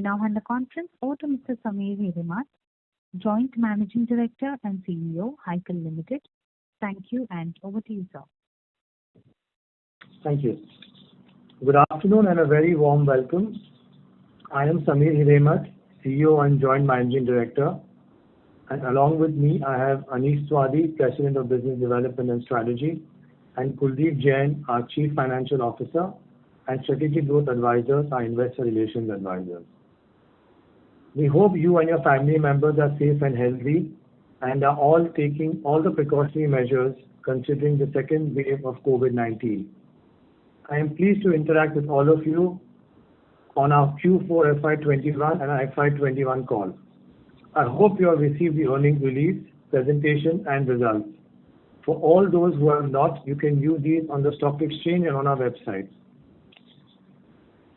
I now hand the conference over to Mr. Sameer Hirimat, Joint Managing Director and CEO, Heineken Limited. Thank you, and over to you, sir. Thank you. Good afternoon and a very warm welcome. I am Sameer Hirimat, CEO and Joint Managing Director, and along with me I have Anish Swadi, President of Business Development and Strategy, and Kuldeep Jain, our Chief Financial Officer, and Strategic Growth Advisors, our Investor Relations Advisors. We hope you and your family members are safe and healthy and are all taking all the precautionary measures considering the second wave of COVID-19. I am pleased to interact with all of you on our Q4 FY21 and FY21 call. I hope you have received the earnings release, presentation and results. For all those who have not, you can view these on the stock exchange and on our website.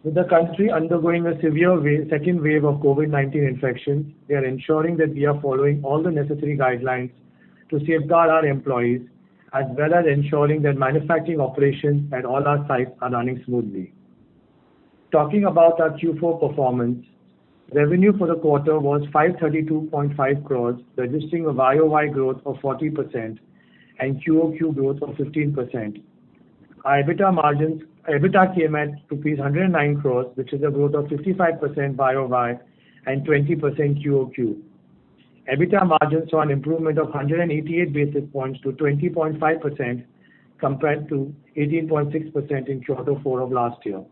With the country undergoing a severe second wave of COVID-19 infections, we are ensuring that we are following all the necessary guidelines to safeguard our employees, as well as ensuring that manufacturing operations at all our sites are running smoothly. Talking about our Q4 performance, revenue for the quarter was 532.5 crores, registering a YOY growth of 40% and QOQ growth of 15%. Our EBITDA came at rupees 109 crores, which is a growth of 55% YOY and 20% QOQ. EBITDA margin saw an improvement of 188 basis points to 20.5% compared to 18.6% in Q4 of last year.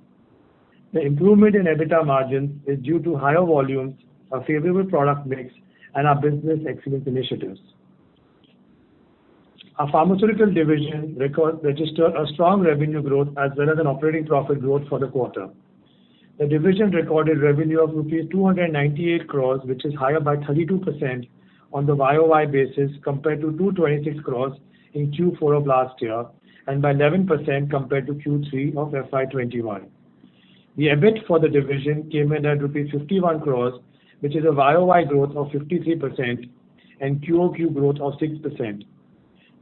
The improvement in EBITDA margins is due to higher volumes, a favorable product mix, and our business excellence initiatives. Our pharmaceutical division registered a strong revenue growth as well as an operating profit growth for the quarter. The division recorded revenue of rupees 298 crores, which is higher by 32% on the YOY basis compared to 226 crores in Q4 of last year and by 11% compared to Q3 of FY21. The EBIT for the division came in at rupees 51 crores, which is a YOY growth of 53% and QOQ growth of 6%.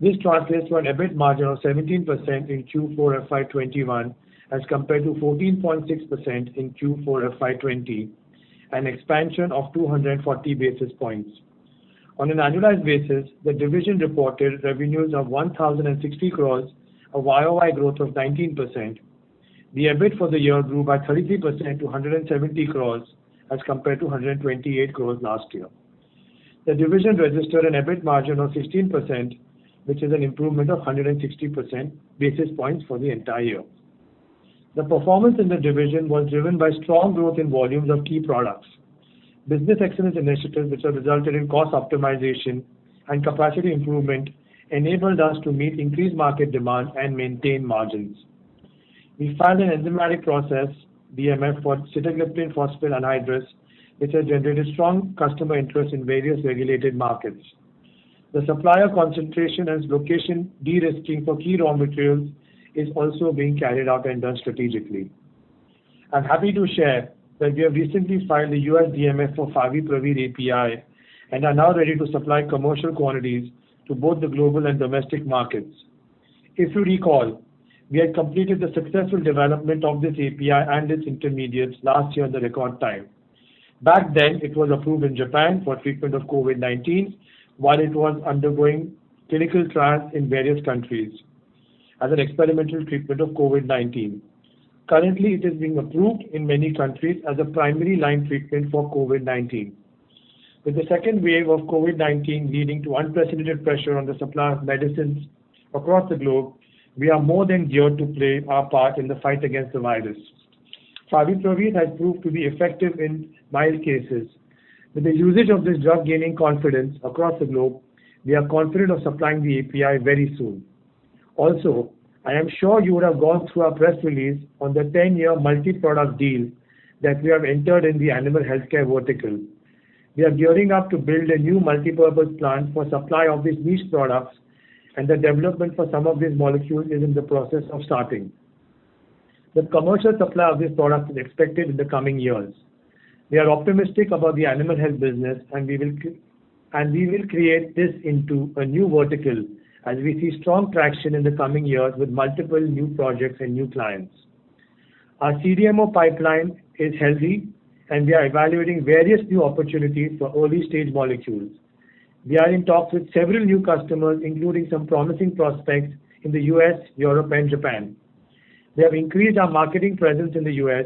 This translates to an EBIT margin of 17% in Q4 FY21 as compared to 14.6% in Q4 FY20, an expansion of 240 basis points. On an annualized basis, the division reported revenues of 1,060 crores, a YOY growth of 19%. The EBIT for the year grew by 33% to 170 crores as compared to 128 crores last year. The division registered an EBIT margin of 16%, which is an improvement of 160 basis points for the entire year. The performance in the division was driven by strong growth in volumes of key products. Business excellence initiatives which have resulted in cost optimization and capacity improvement enabled us to meet increased market demand and maintain margins. We filed an enzymatic process, DMF, for sitagliptin phosphatase anhydrous, which has generated strong customer interest in various regulated markets. The supplier concentration and location de-risking for key raw materials is also being carried out and done strategically. I'm happy to share that we have recently filed the US DMF for Favipiravir API and are now ready to supply commercial quantities to both the global and domestic markets. If you recall, we had completed the successful development of this API and its intermediates last year in the record time. Back then, it was approved in Japan for treatment of COVID-19, while it was undergoing clinical trials in various countries as an experimental treatment of COVID-19. Currently, it is being approved in many countries as a primary line treatment for COVID-19. With the second wave of COVID-19 leading to unprecedented pressure on the supply of medicines across the globe, we are more than geared to play our part in the fight against the virus. Favipiravir has proved to be effective in mild cases. With the usage of this drug gaining confidence across the globe, we are confident of supplying the API very soon. Also, I am sure you would have gone through our press release on the 10-year multi-product deal that we have entered in the animal healthcare vertical. We are gearing up to build a new multi-purpose plant for supply of these niche products, and the development for some of these molecules is in the process of starting. The commercial supply of these products is expected in the coming years. We are optimistic about the animal health business and we will create this into a new vertical as we see strong traction in the coming years with multiple new projects and new clients. Our CDMO pipeline is healthy and we are evaluating various new opportunities for early-stage molecules. We are in talks with several new customers, including some promising prospects in the US, Europe, and Japan. We have increased our marketing presence in the US,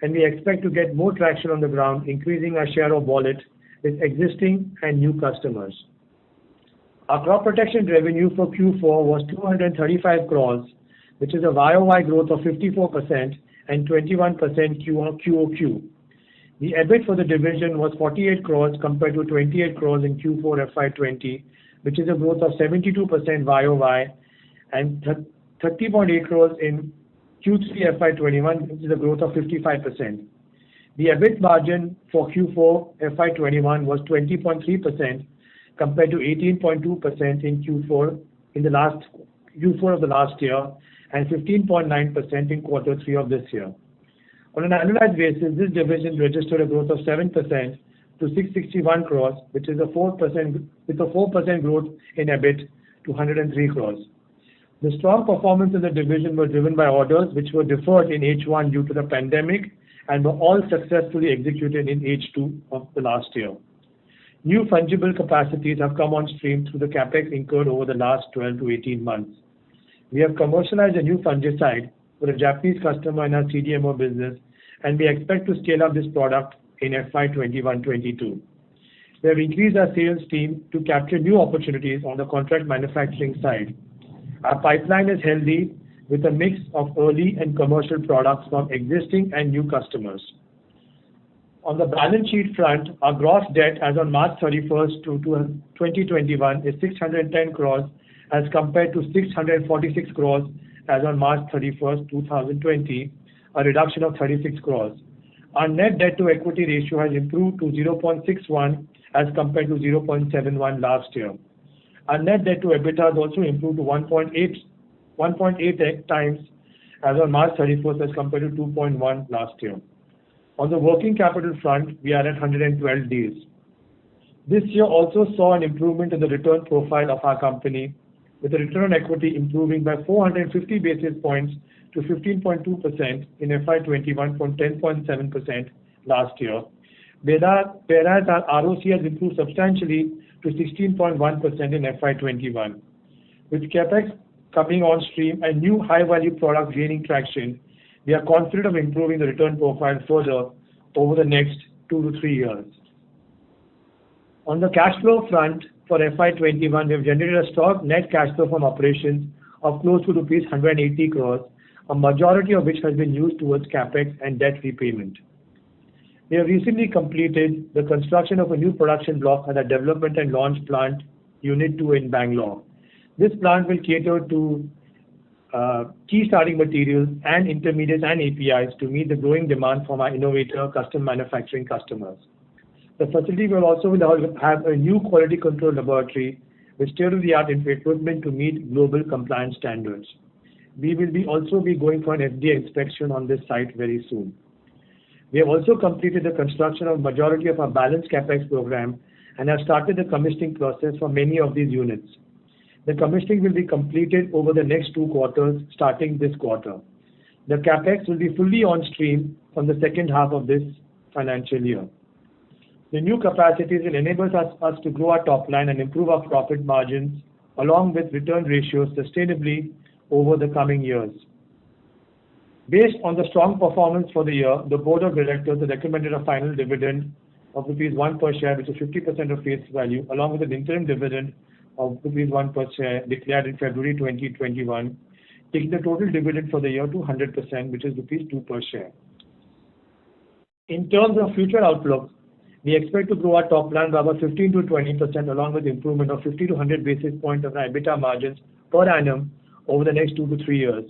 and we expect to get more traction on the ground, increasing our share of wallet with existing and new customers. Our crop protection revenue for Q4 was 235 crores, which is a YOY growth of 54% and 21% QOQ. The EBIT for the division was 48 crores compared to 28 crores in Q4 FY20, which is a growth of 72% YOY, and 30.8 crores in Q3 FY21, which is a growth of 55%. The EBIT margin for Q4 FY21 was 20.3% compared to 18.2% in Q4 of the last year and 15.9% in quarter 3 of this year. On an annualized basis, this division registered a growth of 7% to 661 crores, which is a 4% growth in EBIT to 103 crores. The strong performance in the division was driven by orders which were deferred in H1 due to the pandemic and were all successfully executed in H2 of the last year. New fungible capacities have come on stream through the capex incurred over the last 12 to 18 months. We have commercialized a new fungicide for a Japanese customer in our CDMO business, and we expect to scale up this product in FY21-22. We have increased our sales team to capture new opportunities on the contract manufacturing side. Our pipeline is healthy with a mix of early and commercial products from existing and new customers. On the balance sheet front, our gross debt as on March 31st, 2021 is 610 crores as compared to 646 crores as on March 31st, 2020, a reduction of 36 crores. Our net debt to equity ratio has improved to 0.61 as compared to 0.71 last year. Our net debt to EBITDA has also improved to 1.8 times as on March 31st as compared to 2.1 last year. On the working capital front, we are at 112 days. This year also saw an improvement in the return profile of our company, with the return on equity improving by 450 basis points to 15.2% in FY21 from 10.7% last year, whereas our ROC has improved substantially to 16.1% in FY21. With capex coming on stream and new high-value products gaining traction, we are confident of improving the return profile further over the next 2 to 3 years. On the cash flow front, for FY21, we have generated a strong net cash flow from operations of close to rupees 180 crores, a majority of which has been used towards capex and debt repayment. We have recently completed the construction of a new production block at the Development and Launch Plant Unit 2 in Bangalore. This plant will cater to key starting materials and intermediates and APIs to meet the growing demand from our innovator custom manufacturing customers. The facility will also have a new quality control laboratory with state-of-the-art equipment to meet global compliance standards. We will also be going for an FDA inspection on this site very soon. We have also completed the construction of majority of our balanced capex program and have started the commissioning process for many of these units. The commissioning will be completed over the next 2 quarters, starting this quarter. The capex will be fully on stream from the second half of this financial year. The new capacities will enable us to grow our top line and improve our profit margins along with return ratios sustainably over the coming years. Based on the strong performance for the year, the Board of Directors has recommended a final dividend of rupees 1 per share, which is 50% of face value, along with an interim dividend of rupees 1 per share declared in February 2021, taking the total dividend for the year to 100%, which is rupees 2 per share. In terms of future outlook, we expect to grow our top line by about 15 to 20% along with improvement of 50 to 100 basis points of our EBITDA margins per annum over the next 2 to 3 years.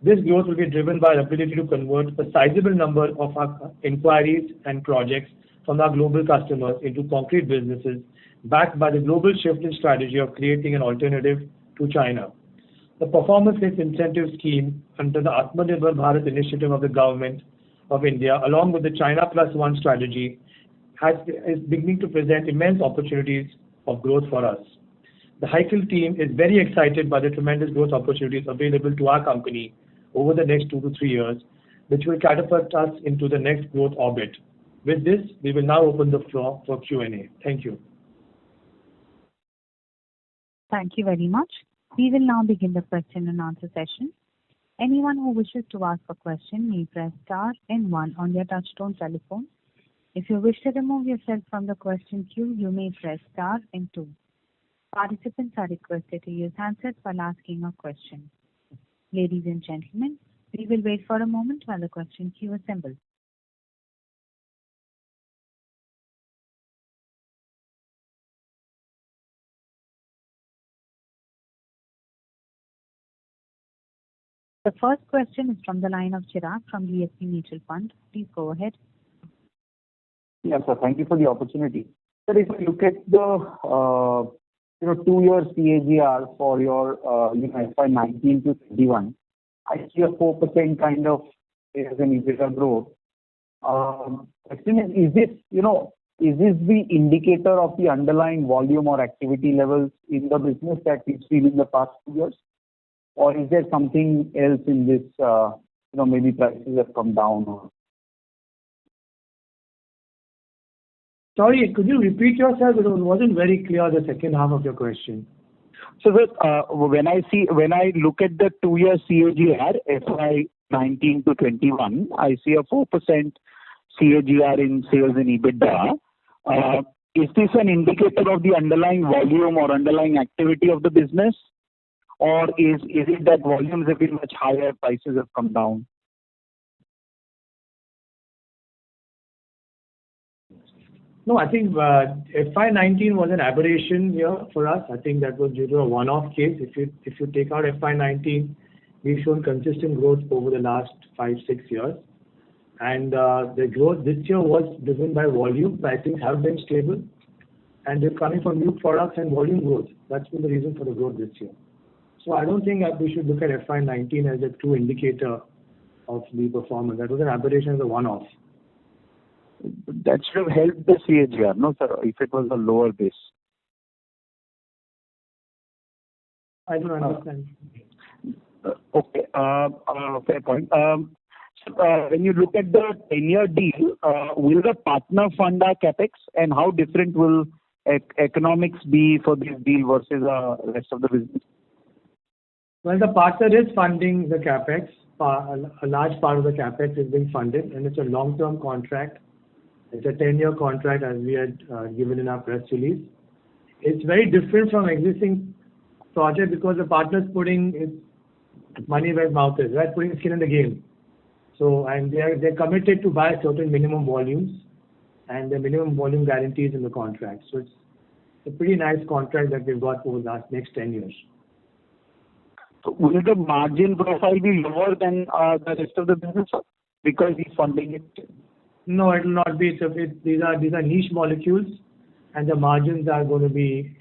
This growth will be driven by our ability to convert a sizable number of our inquiries and projects from our global customers into concrete businesses, backed by the global shift in strategy of creating an alternative to China. The performance-based incentive scheme under the Atmanirbhar Bharat initiative of the Government of India, along with the China Plus One strategy, is beginning to present immense opportunities of growth for us. The HYCL team is very excited by the tremendous growth opportunities available to our company over the next 2 to 3 years, which will catapult us into the next growth orbit. With this, we will now open the floor for Q&A. Thank you. Thank you very much. We will now begin the question and answer session. Anyone who wishes to ask a question may press star and one on their touchtone telephone. If you wish to remove yourself from the question queue, you may press star and two. Participants are requested to use handsets while asking a question. Ladies and gentlemen, we will wait for a moment while the question queue assembles. The first question is from the line of Chirag from DSP Mutual Fund. Please go ahead. Yes, sir. Thank you for the opportunity. Sir, if you look at the 2-year CAGR for your FY 19 to 21, I see a 4% kind of as an EBITDA growth. Question is this the indicator of the underlying volume or activity levels in the business that we've seen in the past 2 years? Or is there something else in this, maybe prices have come down or? Sorry, could you repeat yourself? It wasn't very clear, the second half of your question. So, when I look at the 2-year CAGR, FY 19 to 21, I see a 4% CAGR in sales and EBITDA. Is this an indicator of the underlying volume or underlying activity of the business? Or is it that volumes have been much higher, prices have come down? No, I think FY 19 was an aberration year for us. I think that was due to a one-off case. If you take out FY 19, we've shown consistent growth over the last 5-6 years. And the growth this year was driven by volume. Pricing have been stable. And they're coming from new products and volume growth. That's been the reason for the growth this year. So I don't think that we should look at FY 19 as a true indicator of the performance. That was an aberration as a one-off. That should have helped the CAGR, no, sir, if it was a lower base. I don't understand. Okay, fair point. So, when you look at the 10-year deal, will the partner fund our capex, and how different will economics be for this deal versus the rest of the business? Well, the partner is funding the capex. A large part of the capex is being funded, and it's a long-term contract. It's a 10-year contract, as we had given in our press release. It's very different from existing project because the partner's putting its money where its mouth is, right? Putting skin in the game. So, and they're committed to buy certain minimum volumes, and the minimum volume guarantees in the contract. So it's a pretty nice contract that we've got for the next 10 years. So will the margin profile be lower than the rest of the business because he's funding it? No, it will not be. So these are niche molecules, and the margins are going to be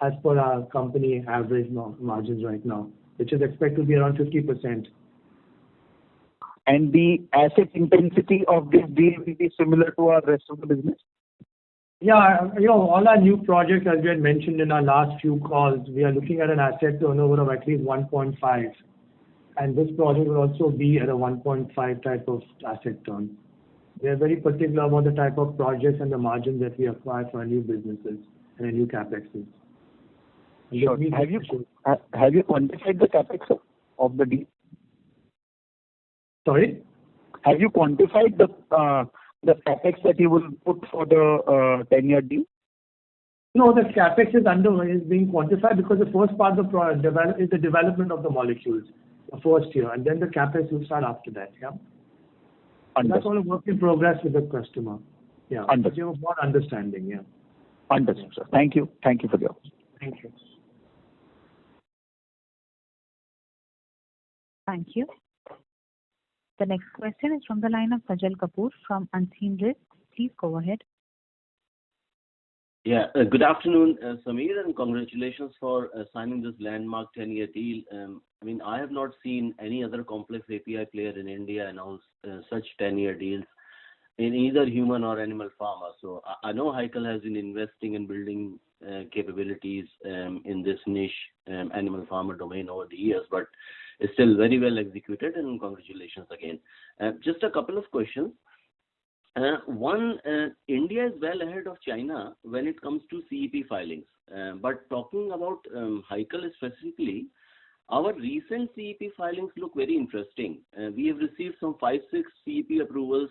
as per our company average margins right now, which is expected to be around 50%. And the asset intensity of this deal will be similar to our rest of the business? Yeah, all our new projects, as we had mentioned in our last few calls, we are looking at an asset turnover of at least 1.5. And this project will also be at a 1.5 type of asset turn. We are very particular about the type of projects and the margins that we acquire for our new businesses and our new capexes. Sure. Have you quantified the capex of the deal? Sorry? Have you quantified the capex that you will put for the 10-year deal? No, the capex is being quantified because the first part of the project is the development of the molecules, the first year, and then the capex will start after that. Yeah. That's all a work in progress with the customer. Yeah. Understood. You have more understanding. Yeah. Understood, sir. Thank you. Thank you for the opportunity. Thank you. Thank you. The next question is from the line of Sajal Kapoor from Unseen Risk. Please go ahead. Yeah. Good afternoon, Samir, and congratulations for signing this landmark 10-year deal. I have not seen any other complex API player in India announce such 10-year deals in either human or animal pharma. So I know Hykal has been investing in building capabilities in this niche animal pharma domain over the years, but it's still very well executed, and congratulations again. Just a couple of questions. India is well ahead of China when it comes to CEP filings. But talking about Hykal specifically, our recent CEP filings look very interesting. We have received some 5-6 CEP approvals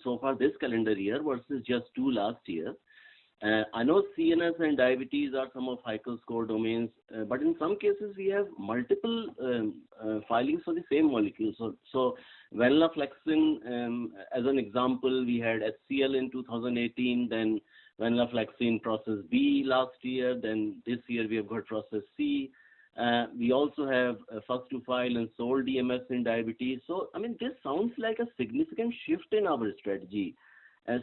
so far this calendar year versus just 2 last year. I know CNS and diabetes are some of Hykal's core domains, but in some cases we have multiple filings for the same molecule. So venlafaxine, as an example, we had HCl in 2018, then venlafaxine process B last year, then this year we have got process C. We also have first to file and sole DMS in diabetes. So, I mean, this sounds like a significant shift in our strategy.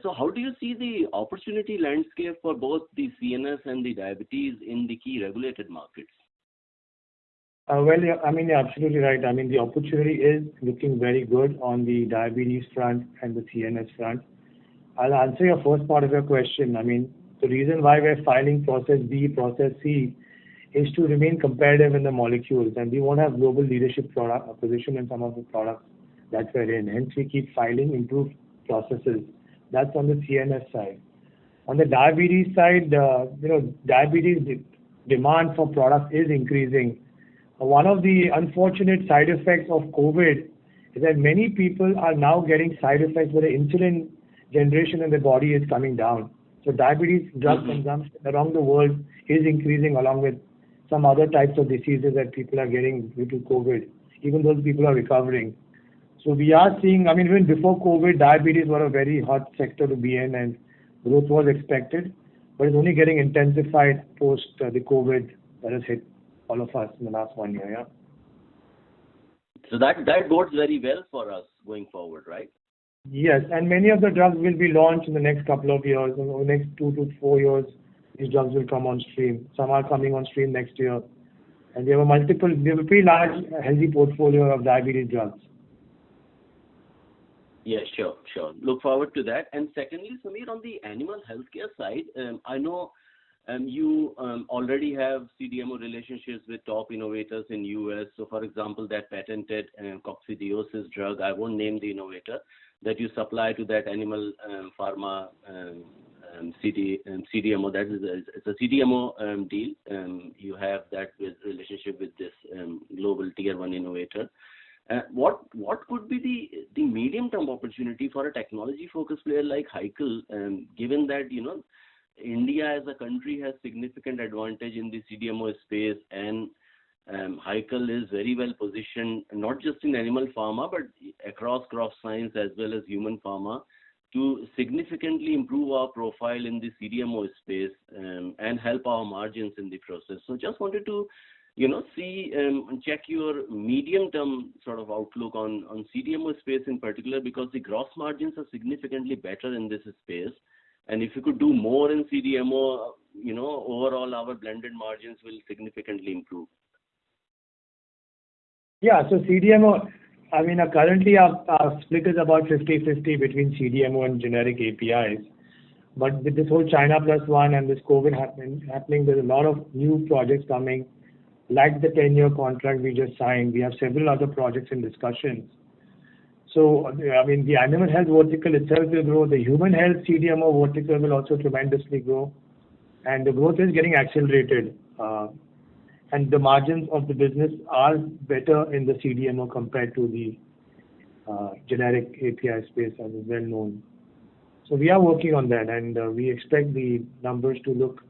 So how do you see the opportunity landscape for both the CNS and the diabetes in the key regulated markets? Yeah, I mean, you're absolutely right. I mean, the opportunity is looking very good on the diabetes front and the CNS front. I'll answer your first part of your question. I mean, the reason why we're filing process B, process C is to remain competitive in the molecules, and we want to have global leadership position in some of the products that we're in. Hence, we keep filing improved processes. That's on the CNS side. On the diabetes side, diabetes demand for products is increasing. One of the unfortunate side effects of COVID is that many people are now getting side effects where the insulin generation in the body is coming down. So diabetes drug consumption around the world is increasing along with some other types of diseases that people are getting due to COVID. Even those people are recovering. So we are seeing, I mean, even before COVID, diabetes were a very hot sector to be in and growth was expected, but it's only getting intensified post the COVID that has hit all of us in the last 1 year, yeah. So that bodes very well for us going forward, right? Yes, and many of the drugs will be launched in the next couple of years. In the next 2 to 4 years, these drugs will come on stream. Some are coming on stream next year. And we have a pretty large, healthy portfolio of diabetes drugs. Yeah, sure. Look forward to that. And secondly, Sameer, on the animal healthcare side, I know you already have CDMO relationships with top innovators in US. So, for example, that patented coccidiosis drug, I won't name the innovator, that you supply to that animal pharma CDMO. That is it's a CDMO deal. You have that relationship with this global tier 1 innovator. What could be the medium-term opportunity for a technology-focused player like Hykal, given that, India as a country has significant advantage in the CDMO space, and Hykal is very well positioned, not just in animal pharma, but across crop science as well as human pharma, to significantly improve our profile in the CDMO space and help our margins in the process. So just wanted to see and check your medium-term sort of outlook on CDMO space in particular, because the gross margins are significantly better in this space. And if you could do more in CDMO, overall our blended margins will significantly improve. Yeah, so CDMO, I mean, currently our split is about 50-50 between CDMO and generic APIs. But with this whole China Plus One and this COVID happening, there's a lot of new projects coming. Like the 10-year contract we just signed, we have several other projects in discussions. So, I mean, the animal health vertical itself will grow. The human health CDMO vertical will also tremendously grow. And the growth is getting accelerated. And the margins of the business are better in the CDMO compared to the generic API space, as is well known. So we are working on that, and we expect the numbers to look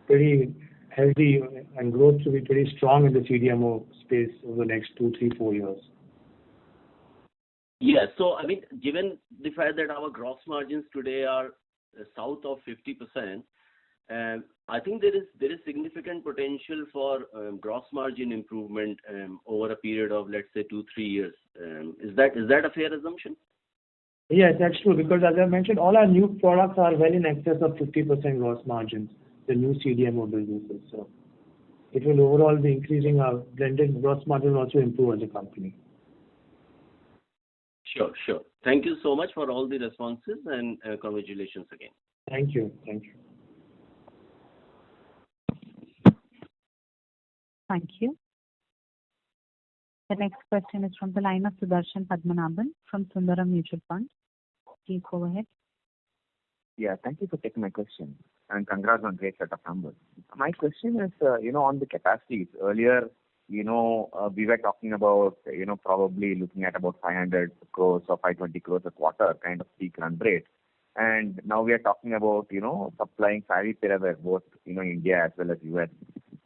pretty healthy and growth to be pretty strong in the CDMO space over the next 2, 3, 4 years. Yeah, so I mean, given the fact that our gross margins today are south of 50%, I think there is significant potential for gross margin improvement over a period of, let's say, 2-3 years. Is that a fair assumption? Yes, that's true, because as I mentioned, all our new products are well in excess of 50% gross margins, the new CDMO businesses. So it will overall be increasing our blended gross margin, also improve as a company. Sure. Thank you so much for all the responses, and congratulations again. Thank you. Thank you. The next question is from the line of Sudarshan Padmanabhan from Sundaram Mutual Fund. Please go ahead. Yeah, thank you for taking my question, and congrats on great set of numbers. My question is, on the capacities. Earlier, we were talking about, probably looking at about 500 crores or 520 crores a quarter kind of peak run rate. And now we are talking about, supplying favipiravir, both, India as well as US.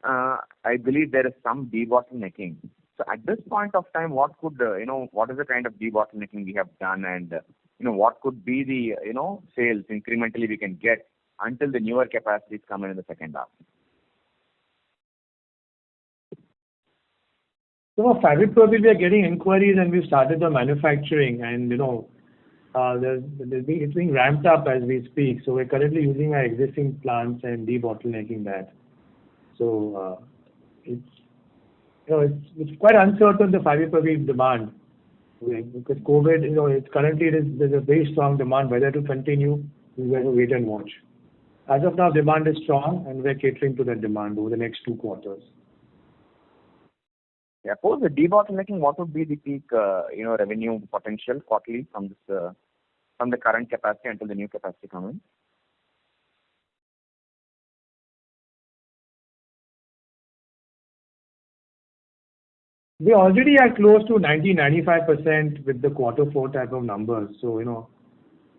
I believe there is some debottlenecking. So at this point of time, what could, what is the kind of debottlenecking we have done, and, what could be the, sales incrementally we can get until the newer capacities come in the second half? So favipiravir, we are getting inquiries and we've started the manufacturing, and it's being ramped up as we speak. So we're currently using our existing plants and debottlenecking that. So it's quite uncertain, the favipiravir demand, because COVID. There's a very strong demand. Whether to continue, we have to wait and watch. As of now, demand is strong, and we're catering to that demand over the next 2 quarters. Yeah, suppose the debottlenecking, what would be the peak, revenue potential quarterly from this, from the current capacity until the new capacity comes in? We already are close to 90-95% with the Q4 type of numbers. So,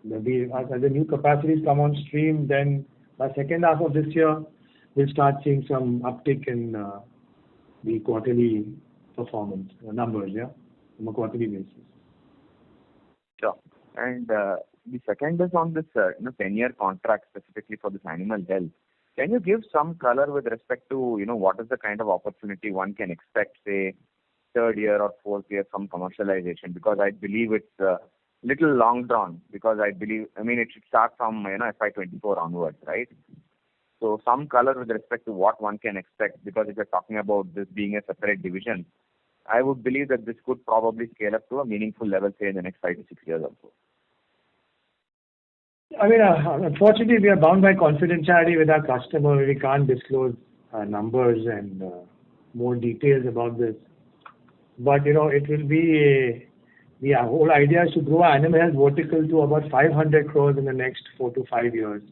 maybe as the new capacities come on stream, then by second half of this year, we'll start seeing some uptick in the quarterly performance numbers, from a quarterly basis. Sure. And the second is on this, 10-year contract specifically for this animal health. Can you give some color with respect to, what is the kind of opportunity one can expect, say, third year or fourth year from commercialization? Because I believe it's little long drawn, because it should start from, FY24 onwards, right? So some color with respect to what one can expect, because if you're talking about this being a separate division, I would believe that this could probably scale up to a meaningful level, say, in the next 5 to 6 years or so. Unfortunately, we are bound by confidentiality with our customer. We can't disclose numbers and more details about this. But, it will be the whole idea is to grow our animal health vertical to about 500 crores in the next 4 to 5 years.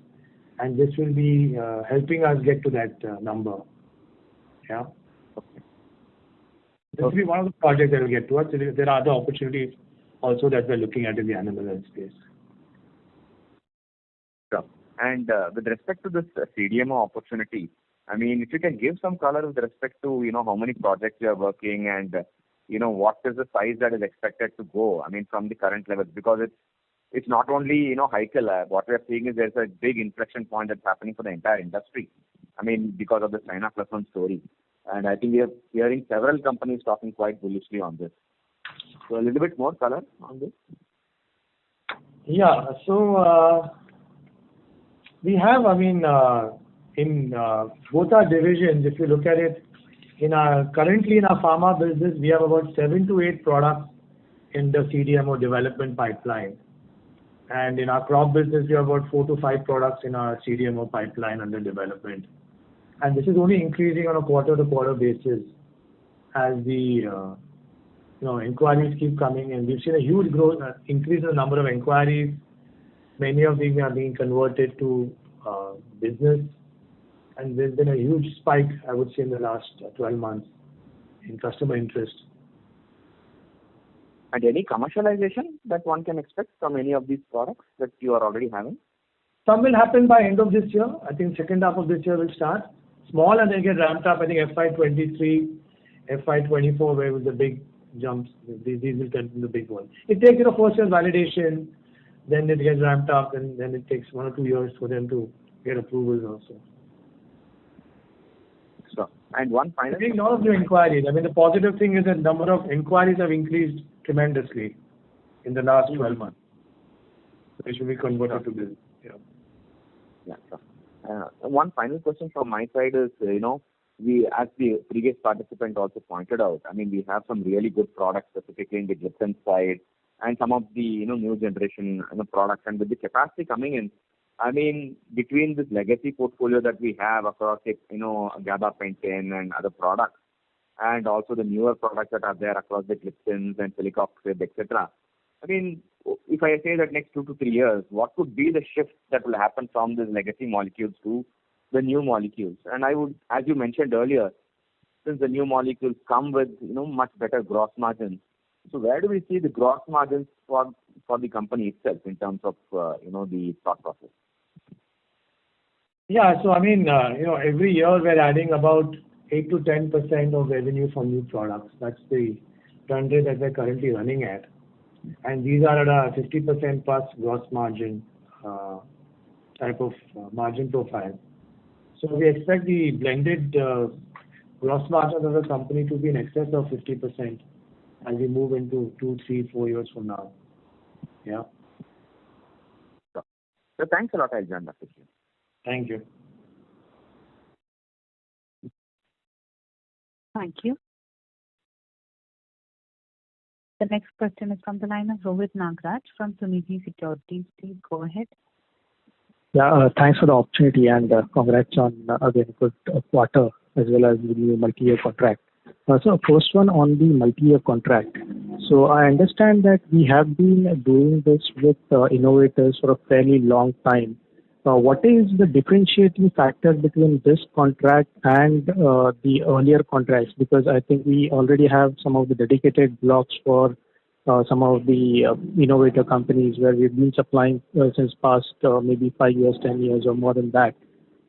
And this will be helping us get to that number. Yeah. Okay. This will be one of the projects that will get to us. There are other opportunities also that we're looking at in the animal health space. Sure. And with respect to this CDMO opportunity, if you can give some color with respect to, how many projects you are working, and, what is the size that is expected to go, from the current levels, because it's not only, Heineken. What we are seeing is there's a big inflection point that's happening for the entire industry. Because of the China Plus One story. And I think we are hearing several companies talking quite bullishly on this. So a little bit more color on this. Yeah. So we have, in both our divisions, if you look at it, currently in our pharma business, we have about 7 to 8 products in the CDMO development pipeline. And in our crop business, we have about 4 to 5 products in our CDMO pipeline under development. And this is only increasing on a quarter-to-quarter basis as the inquiries keep coming in. We've seen a huge growth, increase in the number of inquiries. Many of these are being converted to business, and there's been a huge spike, I would say, in the last 12 months in customer interest. And any commercialization that one can expect from any of these products that you are already having? Some will happen by end of this year. I think second half of this year will start small and then get ramped up. I think FY23, FY24, where with the big jumps, these will continue the big one. It takes, first year validation, then it gets ramped up, and then it takes 1 or 2 years for them to get approvals also. So, and one final. I think a lot of new inquiries. The positive thing is that number of inquiries have increased tremendously in the last 12 months. They should be converted to business. Yeah, sure. One final question from my side is, we, as the previous participant also pointed out, we have some really good products, specifically in the gliptin side, and some of the, new generation products. And with the capacity coming in, between this legacy portfolio that we have across, gabapentin and other products, and also the newer products that are there across the gliptins and silicoxib, etc. if I say that next 2 to 3 years, what could be the shift that will happen from these legacy molecules to the new molecules? And I would, as you mentioned earlier, since the new molecules come with much better gross margins, so where do we see the gross margins for the company itself in terms of the thought process? Yeah. So I mean, every year we're adding about 8 to 10% of revenue from new products. That's the run rate that we're currently running at. And these are at a 50% plus gross margin type of margin profile. So we expect the blended gross margin of the company to be in excess of 50% as we move into 2, 3, 4 years from now. Yeah. So thanks a lot, I'll join back with you. Thank you. Thank you. The next question is from the line of Rohit Nagraj from Sunidhi Securities. Please go ahead. Yeah, thanks for the opportunity and congrats on again good quarter as well as the new multi-year contract. So first one on the multi-year contract. So I understand that we have been doing this with innovators for a fairly long time. What is the differentiating factor between this contract and the earlier contracts? Because I think we already have some of the dedicated blocks for some of the innovator companies where we've been supplying since past maybe 5 years, 10 years or more than that.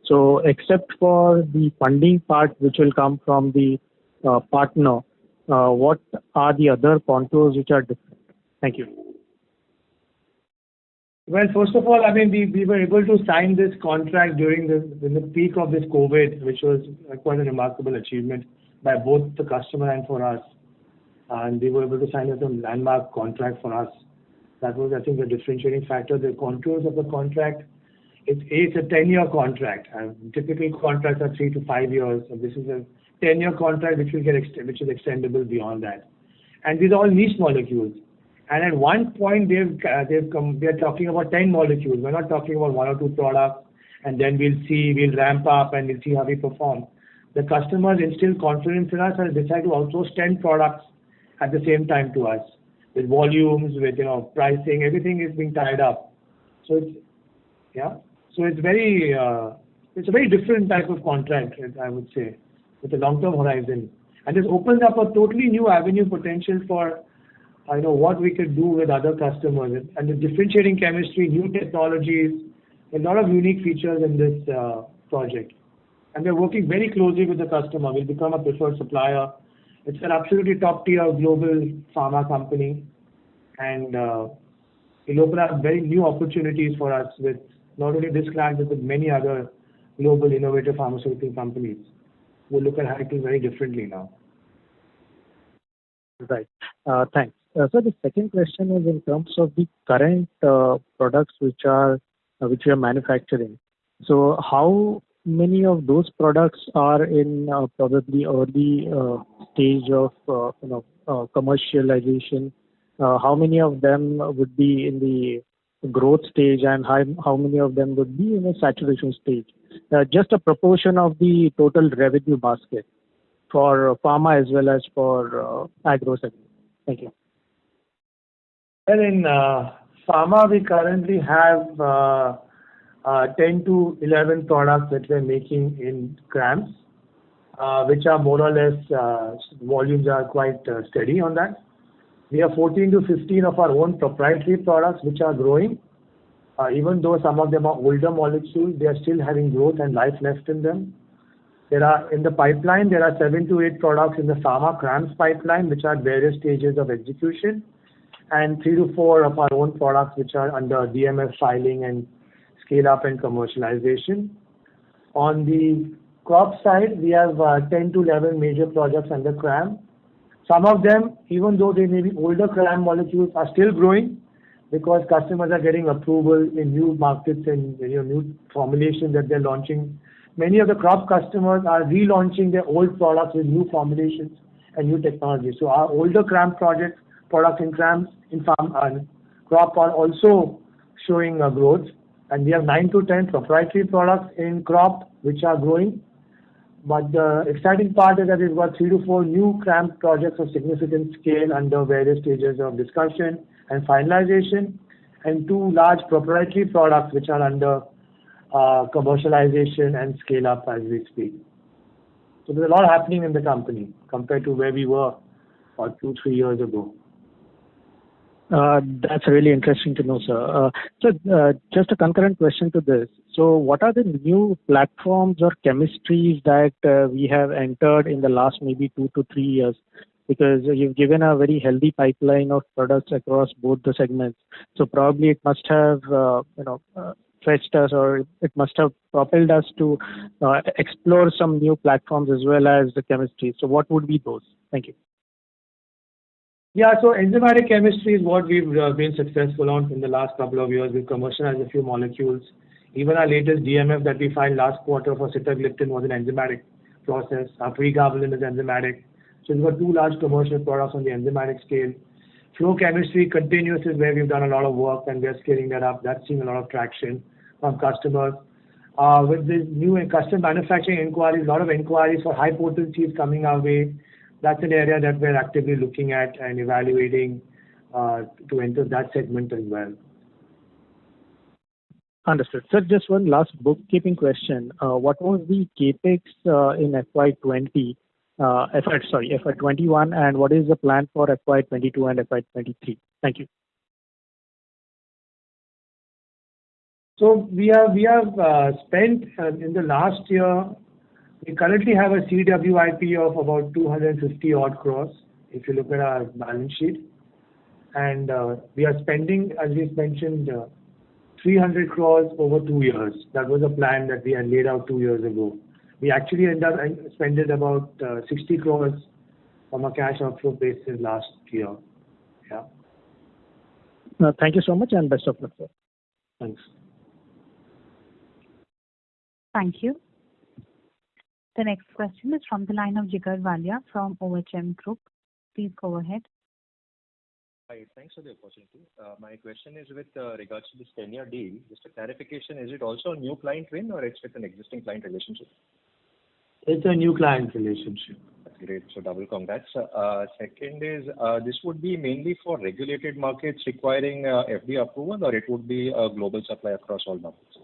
So except for the funding part which will come from the partner, what are the other contours which are different? Thank you. Well, first of all, I mean, we were able to sign this contract during the peak of this COVID, which was quite a remarkable achievement by both the customer and for us. And we were able to sign a landmark contract for us. That was, I think, a differentiating factor. The contours of the contract, it's a 10-year contract. And typical contracts are 3 to 5 years. So this is a 10-year contract which is extendable beyond that. And these are all niche molecules. And at one point they're talking about 10 molecules. We're not talking about 1 or 2 products, and then we'll ramp up and we'll see how we perform. The customers instill confidence in us and decide to outsource 10 products at the same time to us, with volumes, with pricing, everything is being tied up. So it's a very different type of contract, I would say, with a long-term horizon. And this opens up a totally new avenue potential for what we could do with other customers, and the differentiating chemistry, new technologies, a lot of unique features in this project. And we're working very closely with the customer. We'll become a preferred supplier. It's an absolutely top-tier global pharma company, and it'll open up very new opportunities for us with not only this client, but with many other global innovative pharmaceutical companies. We'll look at Hydrogen very differently now. Right. Thanks. So the second question is in terms of the current products which we are manufacturing. So how many of those products are in probably early stage of commercialization? How many of them would be in the growth stage, and how many of them would be in a saturation stage? Just a proportion of the total revenue basket for pharma as well as for agro segment. Thank you. Well, in pharma, we currently have 10 to 11 products that we're making in CRAMS, which are more or less, volumes are quite steady on that. We have 14 to 15 of our own proprietary products which are growing. Even though some of them are older molecules, they are still having growth and life left in them. In the pipeline, there are 7 to 8 products in the pharma CRAMS pipeline which are at various stages of execution, and 3 to 4 of our own products which are under DMF filing and scale up and commercialization. On the crop side, we have 10 to 11 major projects under CRAM. Some of them, even though they may be older CRAM molecules, are still growing because customers are getting approval in new markets and new formulations that they're launching. Many of the crop customers are relaunching their old products with new formulations and new technologies. So our older CRAM products in CRAMS in farm and crop are also showing a growth. And we have 9 to 10 proprietary products in crop which are growing. But the exciting part is that we've got 3 to 4 new CRAM projects of significant scale under various stages of discussion and finalization, and 2 large proprietary products which are under commercialization and scale up as we speak. So there's a lot happening in the company compared to where we were 2-3 years ago. That's really interesting to know, sir. Just a concurrent question to this. So what are the new platforms or chemistries that we have entered in the last maybe 2 to 3 years? Because you've given a very healthy pipeline of products across both the segments. So probably it must have, fetched us, or it must have propelled us to explore some new platforms as well as the chemistry. So what would be those? Thank you. Yeah, so enzymatic chemistry is what we've been successful on in the last couple of years. We've commercialized a few molecules. Even our latest DMF that we filed last quarter for sitagliptin was an enzymatic process. Our pregabalin is enzymatic. So we've got 2 large commercial products on the enzymatic scale. Flow chemistry continuous is where we've done a lot of work and we're scaling that up. That's seeing a lot of traction from customers. With this new custom manufacturing inquiries, a lot of inquiries for high potencies coming our way. That's an area that we're actively looking at and evaluating to enter that segment as well. Understood. Sir, just one last bookkeeping question. What was the capex in FY20? FY21, and what is the plan for FY22 and FY23? Thank you. So we have spent in the last year. We currently have a CWIP of about 250 odd crores if you look at our balance sheet, and we are spending, as we mentioned, 300 crores over 2 years. That was a plan that we had laid out 2 years ago. We actually ended up spending about 60 crores from a cash outflow basis last year. Yeah. Thank you so much and best of luck, sir. Thanks. Thank you. The next question is from the line of Jigar Valia from OHM Group. Please go ahead. Hi, thanks for the opportunity. My question is with regards to this 10-year deal. Just a clarification, is it also a new client win or it's with an existing client relationship? It's a new client relationship. That's great. So double congrats. Second is, this would be mainly for regulated markets requiring FDA approval, or it would be a global supply across all markets?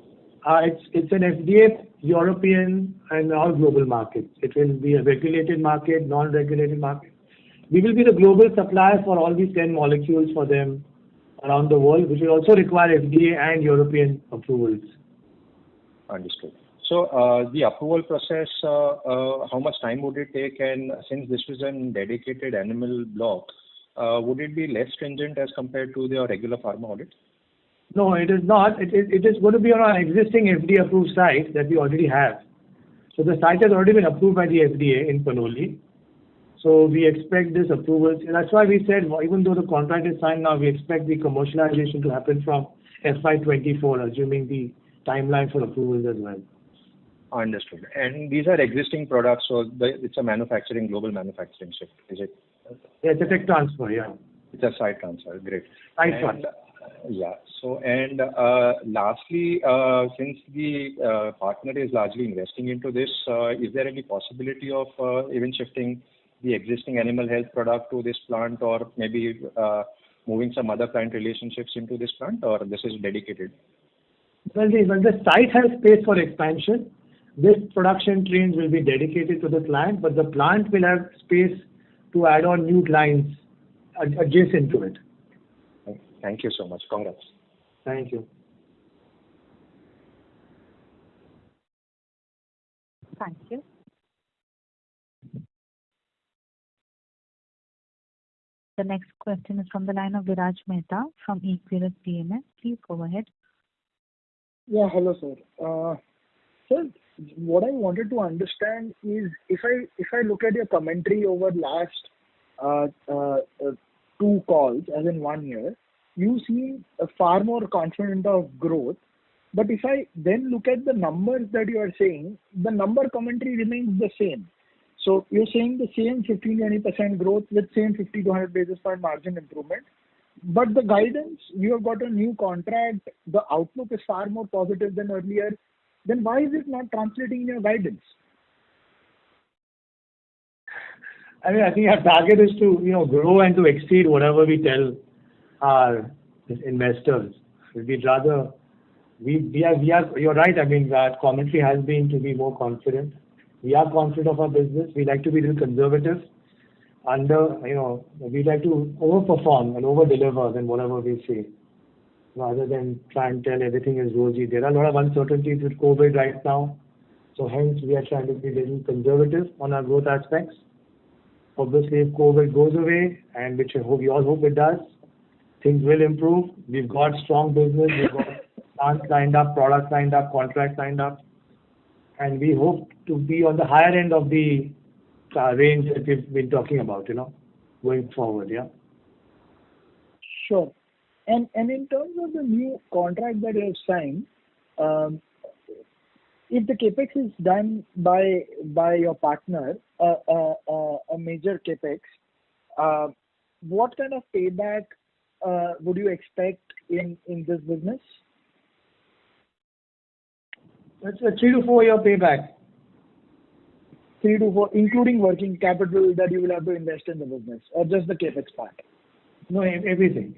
It's an FDA, European, and all global markets. It will be a regulated market, non-regulated market. We will be the global supplier for all these 10 molecules for them around the world, which will also require FDA and European approvals. Understood. So the approval process, how much time would it take? And since this is a dedicated animal block, would it be less stringent as compared to the regular pharma audit? No, it is not. It is going to be on our existing FDA approved site that we already have. So the site has already been approved by the FDA in Panoli. So we expect this approval. That's why we said, even though the contract is signed now, we expect the commercialization to happen from FY24, assuming the timeline for approvals as well. Understood. And these are existing products, so it's a global manufacturing shift, is it? Yeah, it's a tech transfer, yeah. It's a site transfer, great. Site transfer. Yeah. So, and lastly, since the partner is largely investing into this, is there any possibility of even shifting the existing animal health product to this plant, or maybe moving some other client relationships into this plant, or this is dedicated? Well, the site has space for expansion. This production trains will be dedicated to the plant, but the plant will have space to add on new clients adjacent to it. Thank you so much. Congrats. Thank you. Thank you. The next question is from the line of Viraj Mehta from Equirus PMS. Please go ahead. Yeah, hello, sir. Sir, what I wanted to understand is if I look at your commentary over last 2 calls, as in 1 year, you seem far more confident of growth. But if I then look at the numbers that you are saying, the number commentary remains the same. So you're saying the same 15-20% growth with same 50 to 100 basis point margin improvement. But the guidance, you have got a new contract, the outlook is far more positive than earlier. Then why is it not translating in your guidance? I think our target is to grow and to exceed whatever we tell our investors. We'd rather, you're right, I mean, that commentary has been to be more confident. We are confident of our business. We like to be a little conservative. We like to overperform and over-deliver than whatever we say, rather than try and tell everything is rosy. There are a lot of uncertainties with COVID right now. So hence, we are trying to be a little conservative on our growth aspects. Obviously, if COVID goes away, and which we all hope it does, things will improve. We've got strong business. We've got plants lined up, products lined up, contracts lined up. And we hope to be on the higher end of the range that we've been talking about, going forward, yeah. Sure. And in terms of the new contract that you have signed, if the capex is done by your partner, a major capex, what kind of payback would you expect in this business? It's a 3 to 4 year payback. 3 to 4, including working capital that you will have to invest in the business, or just the capex part? No, everything.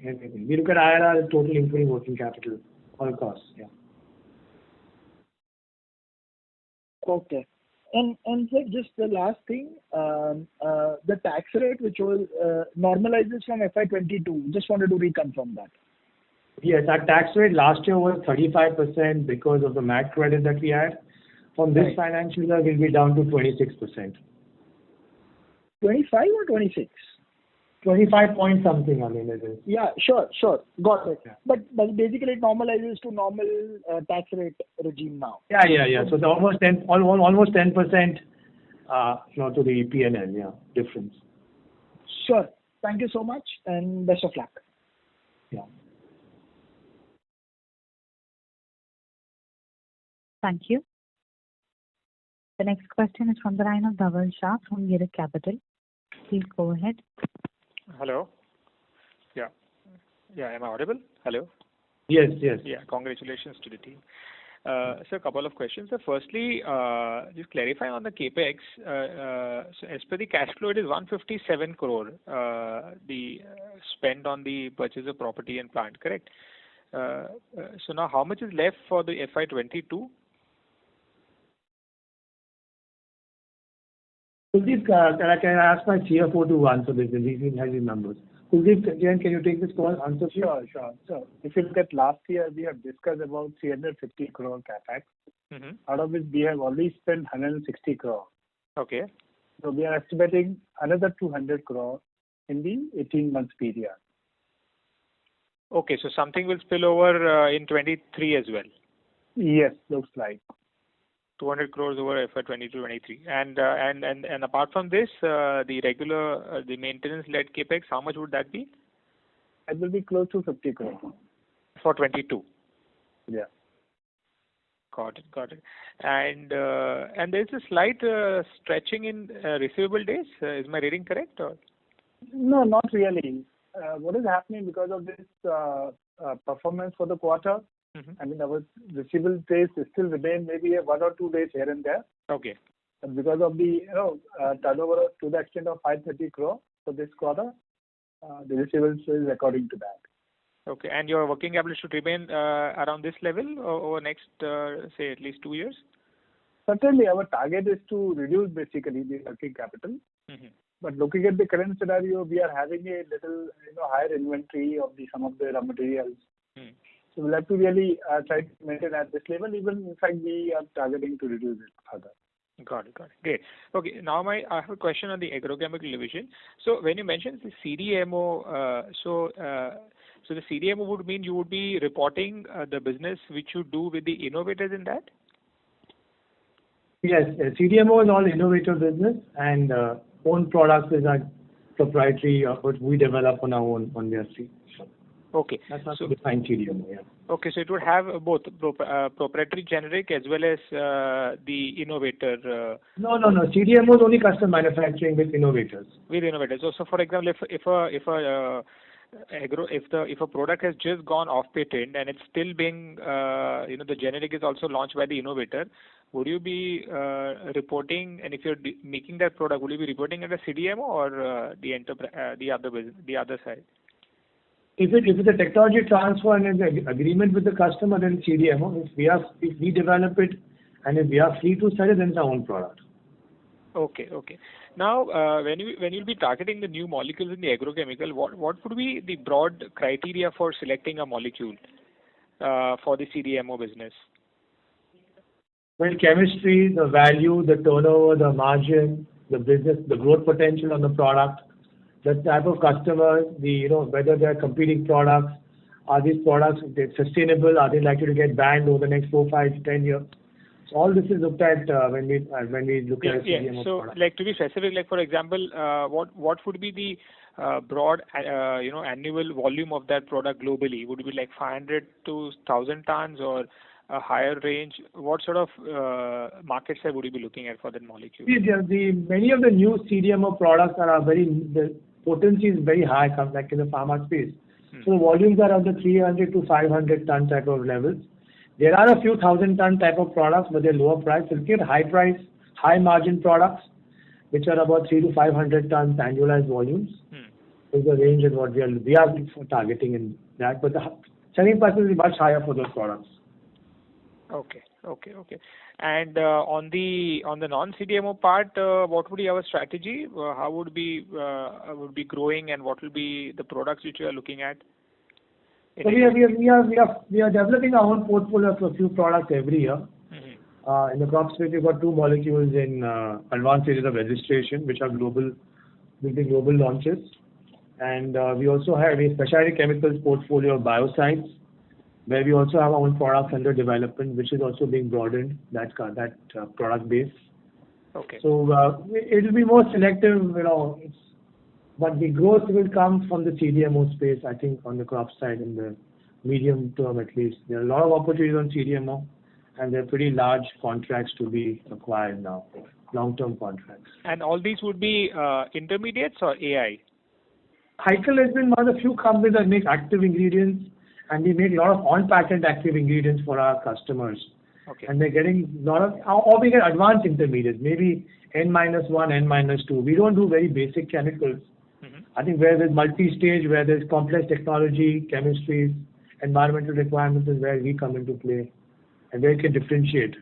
We look at IRR total, including working capital, all costs, yeah. Okay. And sir, just the last thing, the tax rate which was normalizes from FY22. Just wanted to reconfirm that. Yes, our tax rate last year was 35% because of the MAT credit that we had. From this financial year, we'll be down to 26%. 25 or 26? 25 point something, I mean, it is. Yeah, sure. Got it. Yeah. But basically it normalizes to normal tax rate regime now. Yeah. So the almost 10%, to the P&L, yeah, difference. Sure. Thank you so much and best of luck. Yeah. Thank you. The next question is from the line of Dhaval Shah from Girik Capital. Please go ahead. Hello. Yeah. Am I audible? Hello. Yes. Yeah. Congratulations to the team. So a couple of questions. So firstly, just clarify on the capex. So as per the cash flow, it is 157 crore. The spend on the purchase of property and plant, correct? So now, how much is left for the FY22? Kuldeep, can I ask my CFO to answer this? He has his numbers. Kuldeep, can you take this call? Answer, please. Sure. So if you look at last year, we have discussed about 350 crore capex, out of which we have already spent 160 crore. Okay. So we are estimating another 200 crore in the 18 months period. Okay, so something will spill over in 23 as well. Yes, looks like. 200 crores over FY22-23. And apart from this, the regular, the maintenance-led capex, how much would that be? It will be close to 50 crore. For 22? Yeah. Got it. And there's a slight stretching in receivable days. Is my reading correct? Or? No, not really. What is happening because of this performance for the quarter? I mean, our receivable days still remain maybe 1 or 2 days here and there. Okay. But because of the turnover to the extent of 530 crore for this quarter, the receivables is according to that. Okay, and your working capital should remain around this level over next, say, at least 2 years? Certainly, our target is to reduce basically the working capital. But looking at the current scenario, we are having a little higher inventory of some of the raw materials. So we'll have to really try to maintain at this level. Even in fact, we are targeting to reduce it further. Got it. Great. Okay, now I have a question on the agrochemical division. So when you mentioned the CDMO, so the CDMO would mean you would be reporting the business which you do with the innovators in that? Yes, CDMO is all innovator business, and own products is our proprietary, what we develop on our own on their seed. Okay. That's not defined CDMO, yeah. Okay, so it would have both proprietary generic as well as the innovator. No. CDMO is only custom manufacturing with innovators. With innovators. So for example, if a product has just gone off patent and it's still being, the generic is also launched by the innovator, would you be reporting? And if you're making that product, will you be reporting at a CDMO or the other side? If it's a technology transfer and an agreement with the customer, then it's CDMO. If we develop it and if we are free to sell it, then it's our own product. Okay. Now, when you'll be targeting the new molecules in the agrochemical, what would be the broad criteria for selecting a molecule for the CDMO business? Well, chemistry, the value, the turnover, the margin, the business, the growth potential on the product, the type of customers, whether they're competing products, are these products sustainable? Are they likely to get banned over the next 4, 5, 10 years? So all this is looked at when we look at CDMO product. Like to be specific, like for example, what would be the broad annual volume of that product globally? Would it be like 500 to 1,000 tons or a higher range? What sort of market share would you be looking at for that molecule? Many of the new CDMO products the potency is very high, like in the pharma space. So the volumes are of the 300 to 500 ton type of levels. There are a few 1,000-ton type of products, but they're lower price. So we get high price, high margin products, which are about 300 to 500 tons annualized volumes. Is the range in what we are targeting in that. But the selling price is much higher for those products. Okay. And on the non-CDMO part, what would be our strategy? How would be growing, and what will be the products which you are looking at? So we are developing our own portfolio of a few products every year. In the crop space, we've got 2 molecules in advanced stages of registration, which are will be global launches. And we also have a specialty chemicals portfolio of biocides, where we also have our own products under development, which is also being broadened, that product base. Okay. So it will be more selective, but the growth will come from the CDMO space, I think, on the crop side in the medium term at least. There are a lot of opportunities on CDMO, and there are pretty large contracts to be acquired now, long-term contracts. And all these would be intermediates or AI? Hykel has been one of the few companies that make active ingredients, and we make a lot of on-patent active ingredients for our customers. Okay. And they're getting a lot of, or we get advanced intermediates, maybe N-1, N-2. We don't do very basic chemicals. I think where there's multi-stage, where there's complex technology, chemistries, environmental requirements is where we come into play, and where we can differentiate.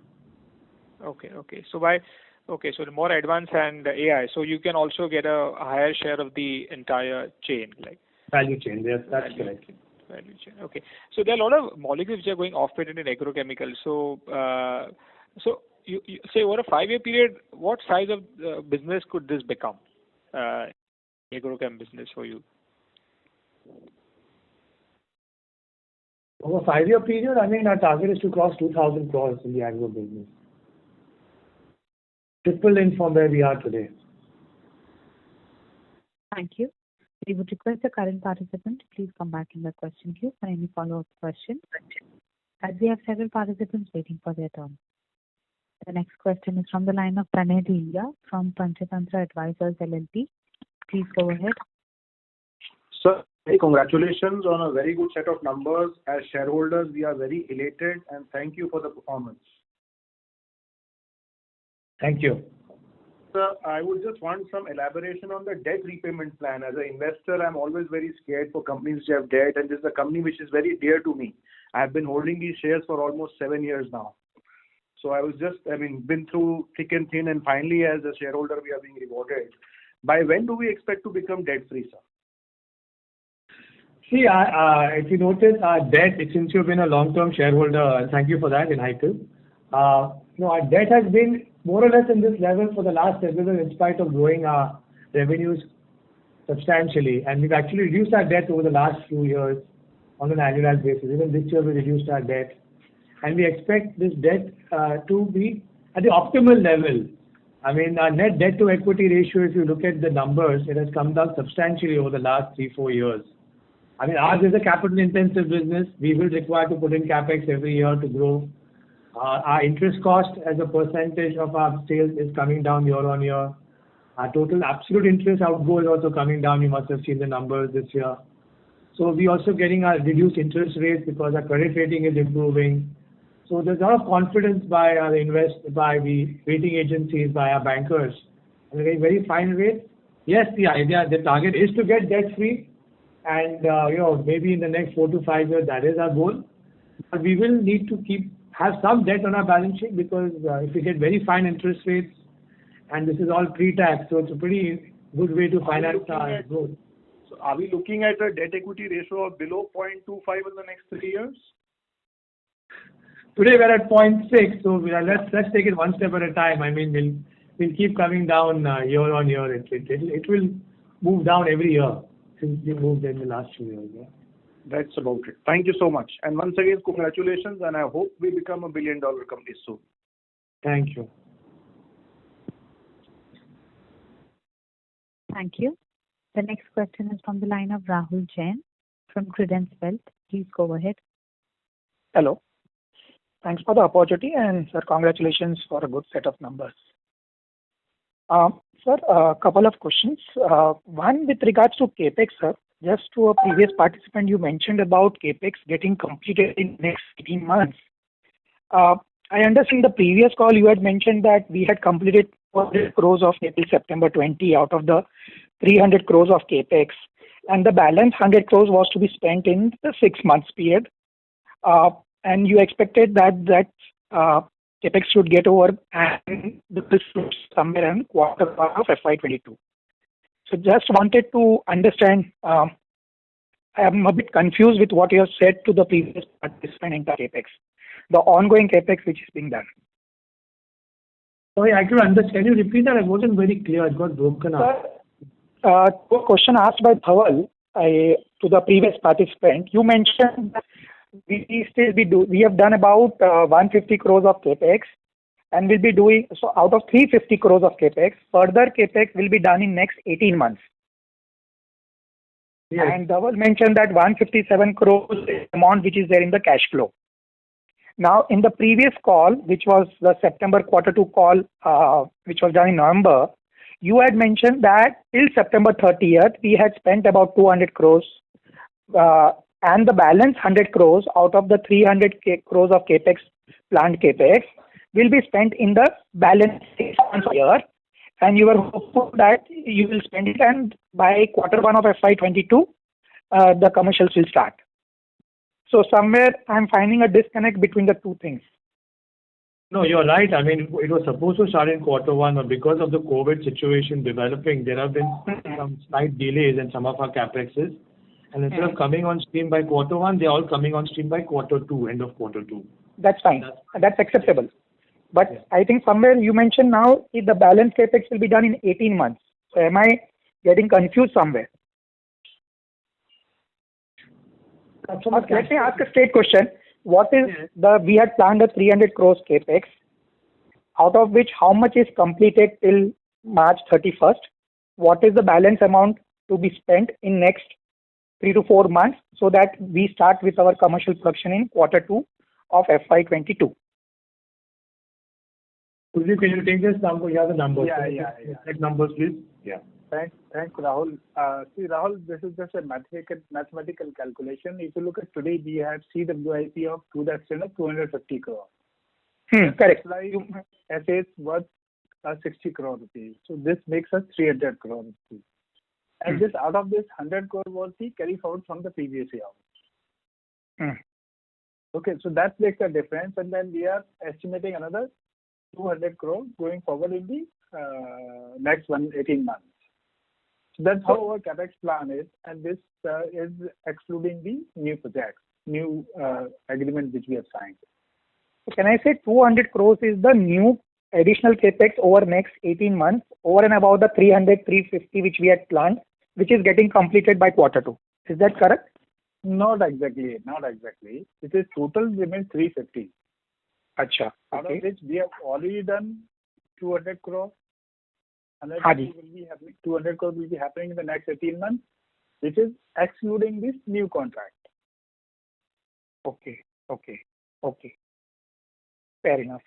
Okay. So the more advanced and AI, so you can also get a higher share of the entire chain, like value chain. Yes, that's correct. Value chain. Okay. So there are a lot of molecules which are going off patent in agrochemicals. So you say over a 5-year period, what size of business could this become? Agrochem business for you? Over a 5-year period, our target is to cross 2,000 crores in the agro business. Triple in from where we are today. Thank you. We would request the current participant to please come back in the question queue for any follow-up questions, as we have several participants waiting for their turn. The next question is from the line of Pranay Diya from Panchatantra Advisors LLP. Please go ahead. Sir, congratulations on a very good set of numbers. As shareholders, we are very elated, and thank you for the performance. Thank you. Sir, I would just want some elaboration on the debt repayment plan. As an investor, I'm always very scared for companies which have debt, and this is a company which is very dear to me. I've been holding these shares for almost 7 years now. So I was been through thick and thin, and finally, as a shareholder, we are being rewarded. By when do we expect to become debt-free, sir? See, if you notice, our debt, since you've been a long-term shareholder, thank you for that in Hykel. Our debt has been more or less in this level for the last several years, in spite of growing our revenues substantially. And we've actually reduced our debt over the last few years on an annualized basis. Even this year, we reduced our debt. And we expect this debt to be at the optimal level. Our net debt to equity ratio, if you look at the numbers, it has come down substantially over the last 3-4 years. Ours is a capital-intensive business. We will require to put in capex every year to grow. Our interest cost as a percentage of our sales is coming down year on year. Our total absolute interest outgo is also coming down. You must have seen the numbers this year. So we're also getting a reduced interest rates because our credit rating is improving. So there's a lot of confidence by the rating agencies, by our bankers. And we're getting very fine rates. Yes, the target is to get debt-free. and maybe in the next 4 to 5 years that is our goal. But we will need to have some debt on our balance sheet because if we get very fine interest rates, and this is all pre-tax, so it's a pretty good way to finance our growth. So are we looking at a debt equity ratio of below 0.25 in the next 3 years? Today we're at 0.6, so let's take it one step at a time. I mean, we'll keep coming down year on year. It will move down every year since we moved in the last 2 years. Yeah. That's about it. Thank you so much. And once again, congratulations, and I hope we become $1 billion company soon. Thank you. Thank you. The next question is from the line of Rahul Jain from Credence Wealth. Please go ahead. Hello. Thanks for the opportunity, and sir, congratulations for a good set of numbers. Sir, a couple of questions. One with regards to CapEx, sir. Just to a previous participant, you mentioned about CapEx getting completed in the next 18 months. I understand the previous call you had mentioned that we had completed 400 crores of April, September 20 out of the 300 crores of CapEx, and the balance 100 crores was to be spent in the 6 months period. And you expected that CapEx should get over and this should somewhere in quarter one of FY22. So just wanted to understand, I am a bit confused with what you have said to the previous participant in the CapEx, the ongoing CapEx which is being done. Sorry, I couldn't understand. Can you repeat that? It wasn't very clear. It got broken up. A question asked by Dhawal to the previous participant. You mentioned that we have done about 150 crores of CapEx, and we'll be doing so out of 350 crores of CapEx. Further CapEx will be done in next 18 months. Yes. And Dhawal mentioned that 157 crores is the amount which is there in the cash flow. Now, in the previous call, which was the September quarter 2 call, which was done in November, you had mentioned that till September 30th, we had spent about 200 crores, and the balance 100 crores out of the 300 crores of CapEx, planned CapEx, will be spent in the balance 6 months a year, and you were hopeful that you will spend it, and by quarter 1 of FY22, the commercials will start. So somewhere I'm finding a disconnect between the two things. No, you're right. I mean, it was supposed to start in quarter 1, but because of the COVID situation developing, there have been some slight delays in some of our CapExes. And instead of coming on stream by quarter 1, they're all coming on stream by quarter 2, end of quarter 2. That's fine. That's acceptable. But yeah. I think somewhere you mentioned now the balance CapEx will be done in 18 months. So am I getting confused somewhere? Let me ask a straight question. What is we had planned a 300 crores CapEx, out of which how much is completed till March 31st? What is the balance amount to be spent in next 3 to 4 months so that we start with our commercial production in quarter 2 of FY22? Can you take this number? You have the numbers. Yeah. Take numbers, please. Yeah. Thanks, Rahul. See, Rahul, this is just a mathematical calculation. If you look at today, we have CWIP of to the extent of 250 crores. Correct. Assets worth 60 crore rupees. So this makes us 300 crore rupees. And just out of this, 100 crore was the carry forward from the previous year. Okay, so that makes a difference, and then we are estimating another 200 crore going forward in the next 18 months. So that's how our capex plan is, and this is excluding the new projects, new agreement which we have signed. So can I say 200 crores is the new additional capex over next 18 months, over and above the 300, 350 which we had planned, which is getting completed by quarter 2. Is that correct? Not exactly. It is total remains 350. Acha. Out of which we have already done 200 crore. 200 crore will be happening in the next 18 months, which is excluding this new contract. Okay. Fair enough.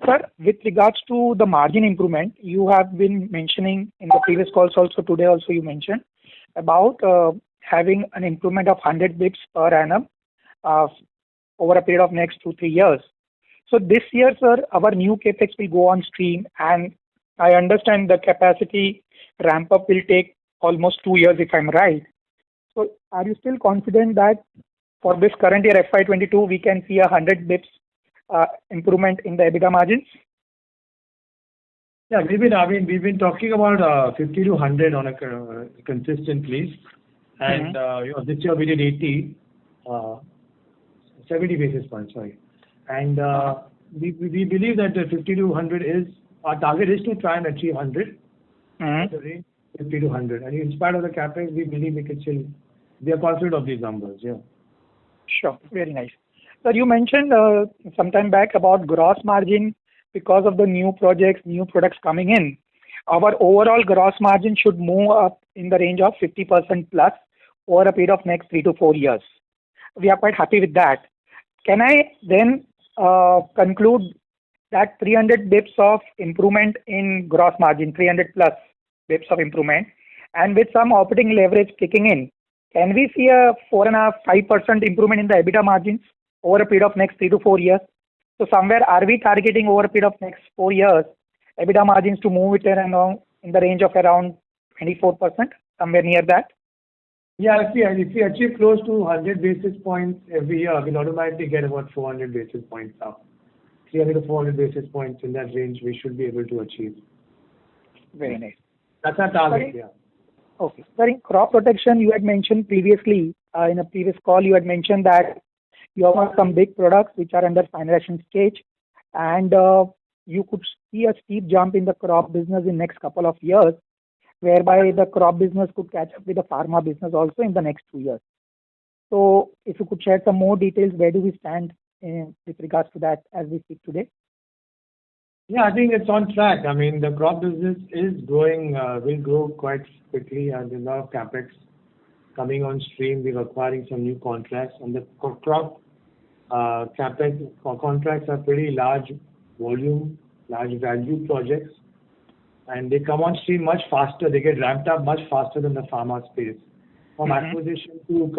Sir, with regards to the margin improvement, you have been mentioning in the previous calls also, today also you mentioned about having an improvement of 100 bips per annum over a period of next 2-3 years. So this year, sir, our new capex will go on stream, and I understand the capacity ramp up will take almost 2 years, if I'm right. So are you still confident that for this current year, FY22, we can see 100 bips improvement in the EBITDA margins? Yeah, we've been talking about 50 to 100 on a consistently, and this year we did 70 basis points, sorry. And we believe that the 50 to 100 is our target is to try and achieve 100. The range 50 to 100, and in spite of the capex, we believe we can still. We are confident of these numbers. Yeah. Sure, very nice. Sir, you mentioned some time back about gross margin because of the new projects, new products coming in. Our overall gross margin should move up in the range of 50% plus over a period of next 3 to 4 years. We are quite happy with that. Can I then conclude that 300 bips of improvement in gross margin, 300 plus bips of improvement, and with some operating leverage kicking in, can we see a 4.5-5% improvement in the EBITDA margins over a period of next 3 to 4 years? So somewhere are we targeting over a period of next 4 years EBITDA margins to move it around in the range of around 24%, somewhere near that? Yeah, if we achieve close to 100 basis points every year, we'll automatically get about 400 basis points up. 300 to 400 basis points in that range we should be able to achieve. Very nice. That's our target, yeah. Okay. Sir, in crop protection, you had mentioned previously, in a previous call, you had mentioned that you have some big products which are under finalization stage, and you could see a steep jump in the crop business in next couple of years, whereby the crop business could catch up with the pharma business also in the next 2 years. So if you could share some more details, where do we stand with regards to that as we speak today? Yeah, I think it's on track. I mean, the crop business is growing, will grow quite quickly, and there's a lot of capex coming on stream. We're acquiring some new contracts, and the crop capex contracts are pretty large volume, large value projects, and they come on stream much faster. They get ramped up much faster than the pharma space. From acquisition to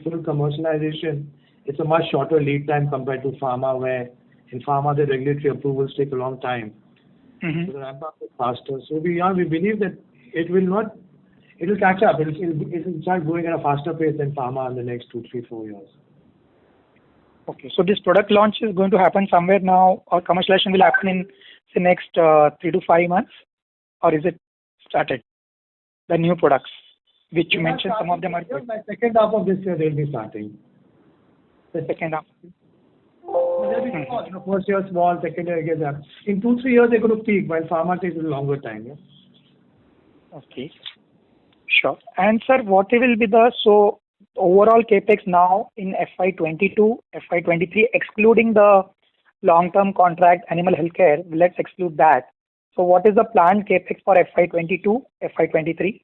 full commercialization, it's a much shorter lead time compared to pharma, where in pharma the regulatory approvals take a long time. So the ramp up is faster. So we believe that it will catch up. It will start growing at a faster pace than pharma in the next 2, 3, 4 years. Okay, so this product launch is going to happen somewhere now, or commercialization will happen in the next 3 to 5 months, or is it started? The new products, which you mentioned, some of them are good. By second half of this year, they'll be starting. The second half. They'll be small. First year small, second year gets up. In 2, 3 years, they're going to peak, while pharma takes a longer time. Yeah? Okay. Sure. And sir, what will be the overall capex now in FY22, FY23, excluding the long-term contract animal healthcare? Let's exclude that. So what is the planned capex for FY22, FY23?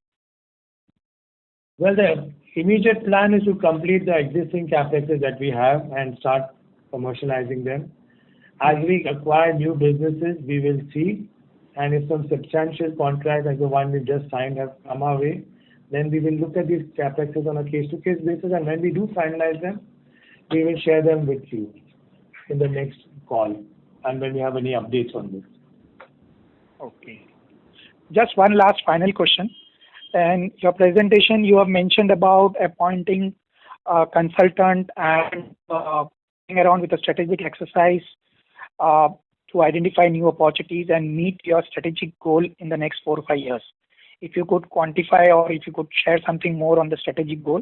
Well, the immediate plan is to complete the existing capexes that we have and start commercializing them. As we acquire new businesses, we will see, and if some substantial contracts like the one we just signed have come our way, then we will look at these capexes on a case-to-case basis, and when we do finalize them, we will share them with you in the next call, and when we have any updates on this. Okay. Just one last final question. In your presentation, you have mentioned about appointing a consultant and going around with a strategic exercise to identify new opportunities and meet your strategic goal in the next 4 or 5 years. If you could quantify, or if you could share something more on the strategic goal.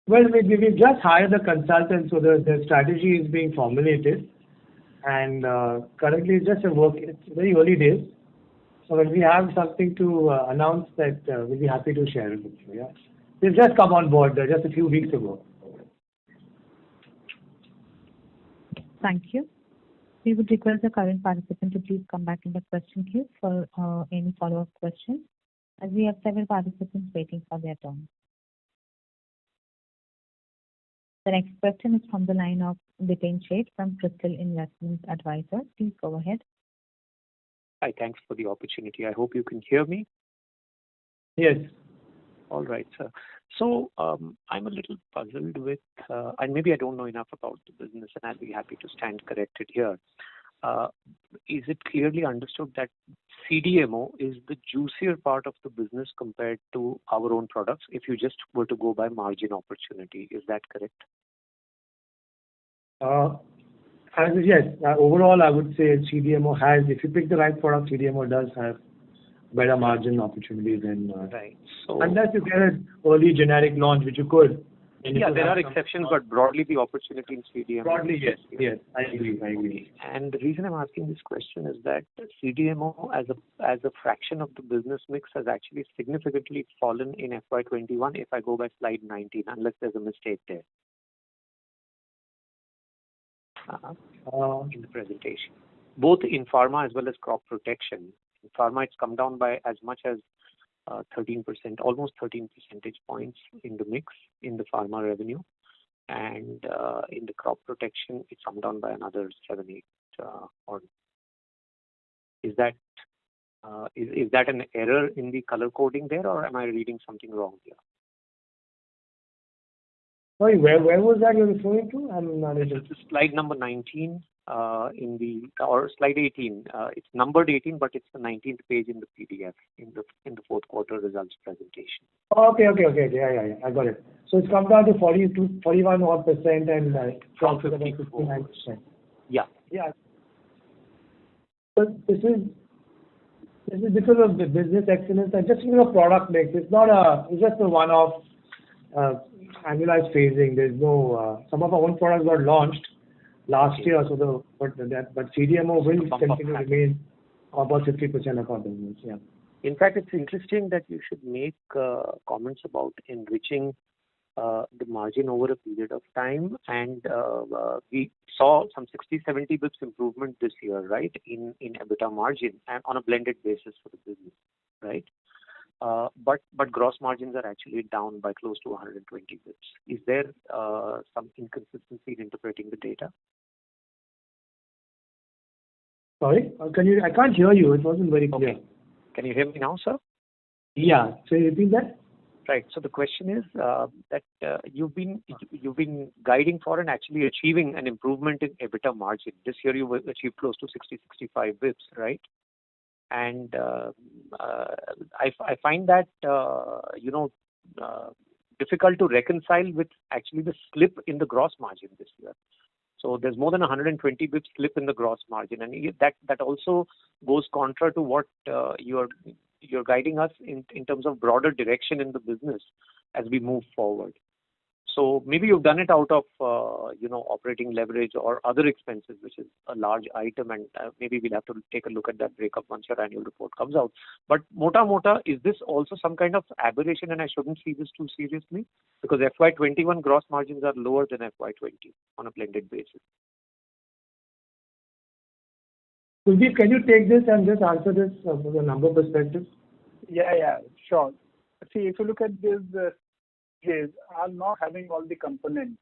Well, we just hired the consultant, so the strategy is being formulated, and currently it's just a work. It's very early days. So when we have something to announce, that we'll be happy to share it with you. Yeah, they've just come on board just a few weeks ago. Thank you. We would request the current participant to please come back in the question queue for any follow-up questions, as we have several participants waiting for their turn. The next question is from the line of Dipen Sheth from Crystal Investment Advisors. Please go ahead. Hi, thanks for the opportunity. I hope you can hear me. Yes. All right, sir. So I'm a little puzzled with, and maybe I don't know enough about the business, and I'll be happy to stand corrected here. is it clearly understood that CDMO is the juicier part of the business compared to our own products, if you just were to go by margin opportunity? Is that correct? Yes. Overall, I would say CDMO has, if you pick the right product, CDMO does have better margin opportunities than right. So unless you get an early generic launch, which you could. Yeah, there are exceptions, but broadly the opportunity in CDMO. Broadly, yes, I agree. And the reason I'm asking this question is that CDMO as a fraction of the business mix has actually significantly fallen in FY21 if I go by slide 19, unless there's a mistake there in the presentation. Both in pharma as well as crop protection. In pharma, it's come down by as much as 13%, almost 13 percentage points in the mix in the pharma revenue, and in the crop protection it's come down by another 7-8 odd. Is that an error in the color coding there, or am I reading something wrong here? Sorry, where was that you're referring to? I'm not able to. Slide number 19 or slide 18. It's numbered 18, but it's the 19th page in the PDF in the fourth quarter results presentation. Oh, okay. Yeah. I got it. So it's come down to 41 odd percent and from 59%. Yeah. But this is because of the business excellence and just product mix. It's just a one-off annualized phasing. There's no some of our own products got launched last year, but CDMO will continue to remain about 50% of our business. Yeah. In fact, it's interesting that you should make comments about enriching the margin over a period of time, and we saw some 60-70 bips improvement this year, right, in EBITDA margin and on a blended basis for the business, right? But gross margins are actually down by close to 120 bips. Is there some inconsistency in interpreting the data? Sorry, I can't hear you. It wasn't very clear. Okay. Can you hear me now, sir? Yeah. So you repeat that? Right. So the question is that you've been guiding for and actually achieving an improvement in EBITDA margin. This year you achieved close to 60-65 bips, right? And I find that difficult to reconcile with actually the slip in the gross margin this year. So there's more than 120 bips slip in the gross margin, and that also goes contra to what you're guiding us in terms of broader direction in the business as we move forward. So maybe you've done it out of operating leverage or other expenses, which is a large item, and maybe we'll have to take a look at that breakup once your annual report comes out. But mota, is this also some kind of aberration, and I shouldn't see this too seriously? Because FY21 gross margins are lower than FY20 on a blended basis. Kuldeep, can you take this and just answer this from a number perspective? Yeah, sure. See, if you look at this, are not having all the components.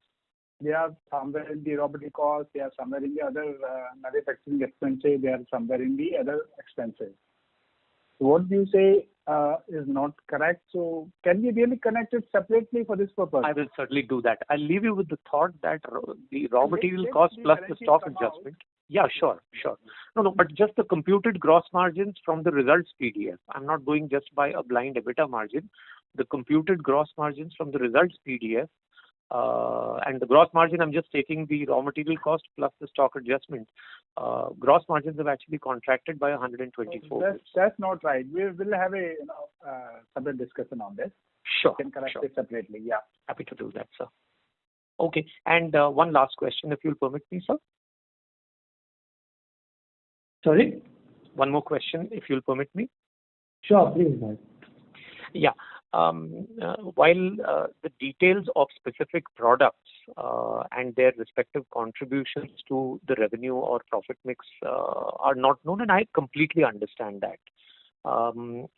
They are somewhere in the raw material cost, they are somewhere in the other manufacturing expenses, they are somewhere in the other expenses. So what you say is not correct. So can we really connect it separately for this purpose? I will certainly do that. I'll leave you with the thought that the raw material cost plus the stock adjustment. Yeah, sure. No, but just the computed gross margins from the results PDF. I'm not going just by a blind EBITDA margin. The computed gross margins from the results PDF, and the gross margin, I'm just taking the raw material cost plus the stock adjustment. Gross margins have actually contracted by 124. That's not right. We will have a separate discussion on this. Sure. We can correct it separately. Yeah. Happy to do that, sir. Okay. And one last question, if you'll permit me, sir. Sorry? One more question, if you'll permit me. Sure, please. Yeah. While the details of specific products and their respective contributions to the revenue or profit mix are not known, and I completely understand that.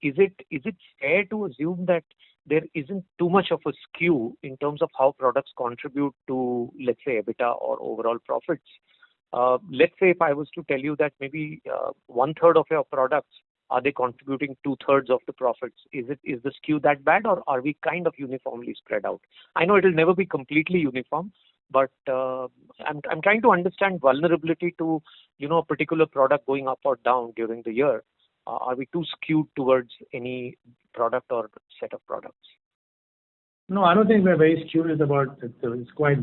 Is it fair to assume that there isn't too much of a skew in terms of how products contribute to, let's say, EBITDA or overall profits? Let's say if I was to tell you that maybe 1/3 of your products, are they contributing 2/3 of the profits? Is the skew that bad, or are we kind of uniformly spread out? I know it will never be completely uniform, But I'm trying to understand vulnerability to, a particular product going up or down during the year. Are we too skewed towards any product or set of products? No, I don't think we're very skewed. It's quite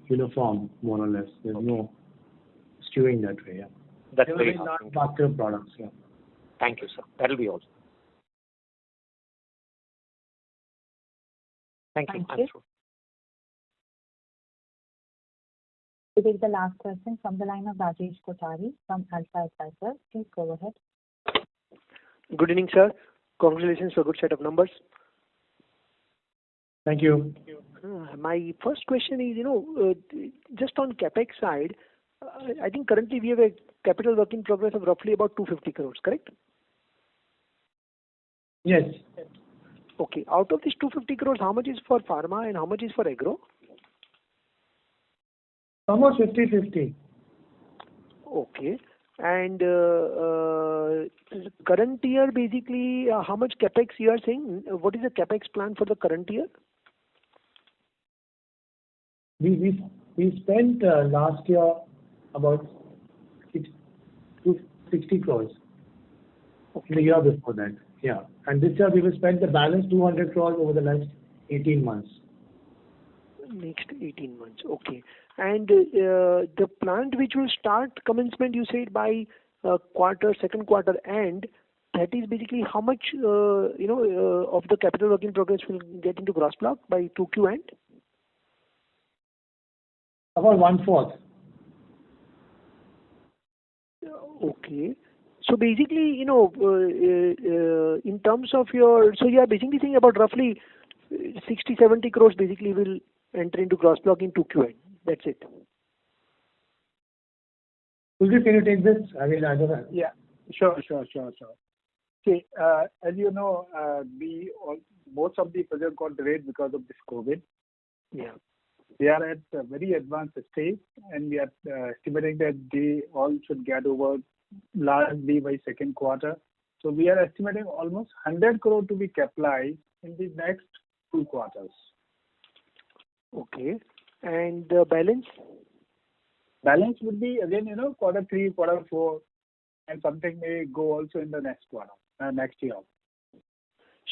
uniform, more or less. There's no skewing that way. Yeah. That's There very are helpful. basket products. Yeah. Thank you, sir. That'll be all. Thank you. Thank you. We take the last question from the line of Rajesh Kothari from Alpha Advisors. Please go ahead. Good evening, sir. Congratulations for a good set of numbers. Thank you. My first question is, just on CapEx side, I think currently we have a capital work in progress of roughly about 250 crores, correct? Yes. Okay. Out of this 250 crores, how much is for pharma and how much is for agro? Almost 50-50. Okay. And current year, basically, how much capex you are saying? What is the capex plan for the current year? We spent last year about 60 crores. Okay. The year before that. Yeah. And this year we will spend the balance 200 crores over the next 18 months. Next 18 months. Okay. And the plant which will start commencement, you said by second quarter end, that is basically how much, of the capital work in progress will get into gross block by 2Q end? About 1/4. Okay. So basically, in terms of so you are basically saying about roughly 60-70 crores basically will enter into gross block in 2Q end. That's it. Kuldeep, can you take this? I don't know. Yeah, sure. See, as you know, most of the projects got delayed because of this COVID. Yeah. They are at a very advanced stage, and we are estimating that they all should get over largely by second quarter. So we are estimating almost 100 crore to be capitalized in the next 2 quarters. Okay. And the balance? Balance would be again, quarter 3, quarter 4, and something may go also in the next quarter, next year.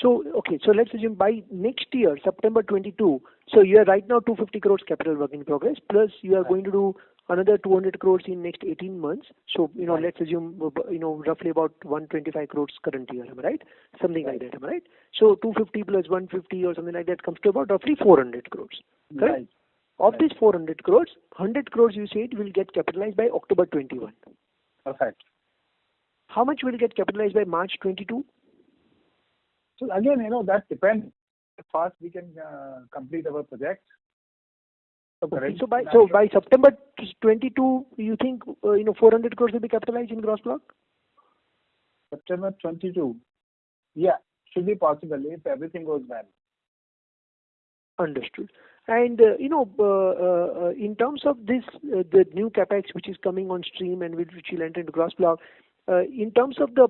So, okay, so let's assume by next year, September 22, so you are right now 250 crores capital work in progress, plus you are going to do another 200 crores in next 18 months. So, let's assume, roughly about 125 crores current year, am I right? Something like that, am I right? So 250 plus 150 or something like that comes to about roughly 400 crores, correct? Right. Of this 400 crores, 100 crores you said will get capitalized by October 21. Perfect. How much will get capitalized by March 22? So again, that depends how fast we can complete our project. Okay. So by September 22, you think 400 crores will be capitalized in gross block? September 22. Yeah, should be possible if everything goes well. Understood. And in terms of this, the new capex which is coming on stream and which will enter into gross block, in terms of the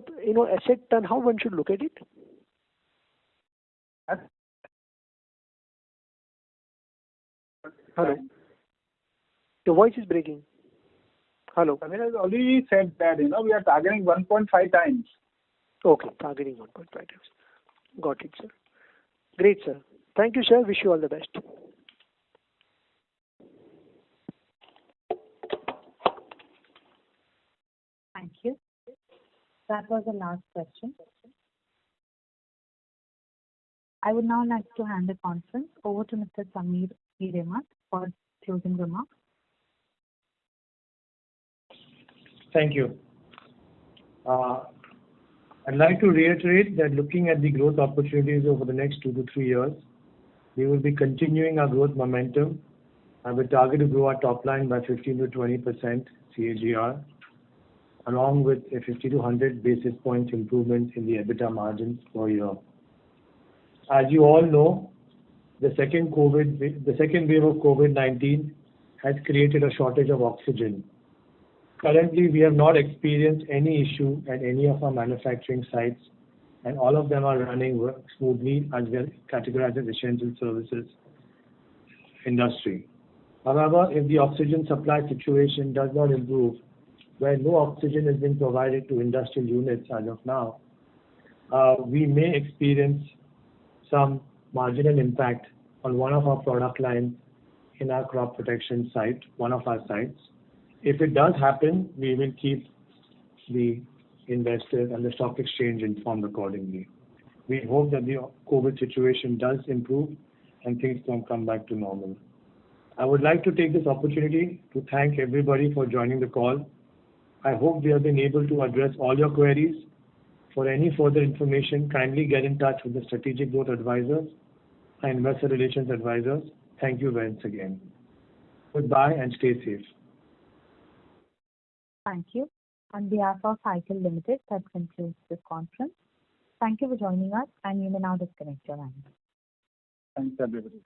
asset turn, how one should look at it? Hello. Your voice is breaking. Hello. Samir has already said that we are targeting 1.5 times. Okay, targeting 1.5 times. Got it, sir. Great, sir. Thank you, sir. Wish you all the best. Thank you. That was the last question. I would now like to hand the conference over to Mr. Samir Hiremat for closing remarks. Thank you. I'd like to reiterate that looking at the growth opportunities over the next 2 to 3 years, we will be continuing our growth momentum and we target to grow our top line by 15 to 20% CAGR, along with a 50 to 100 basis points improvement in the EBITDA margins per year. As you all know, the second wave of COVID-19 has created a shortage of oxygen. Currently, we have not experienced any issue at any of our manufacturing sites, and all of them are running smoothly as well, categorized as essential services industry. However, if the oxygen supply situation does not improve, where no oxygen is being provided to industrial units as of now, we may experience some marginal impact on one of our product lines in our crop protection site, one of our sites. If it does happen, we will keep the investors and the stock exchange informed accordingly. We hope that the COVID situation does improve and things can come back to normal. I would like to take this opportunity to thank everybody for joining the call. I hope we have been able to address all your queries. For any further information, kindly get in touch with the Strategic Growth Advisors and Investor Relations Advisors. Thank you once again. Goodbye and stay safe. Thank you. On behalf of Cycle Limited, that concludes this conference. Thank you for joining us, and you may now disconnect your line. Thanks, everybody.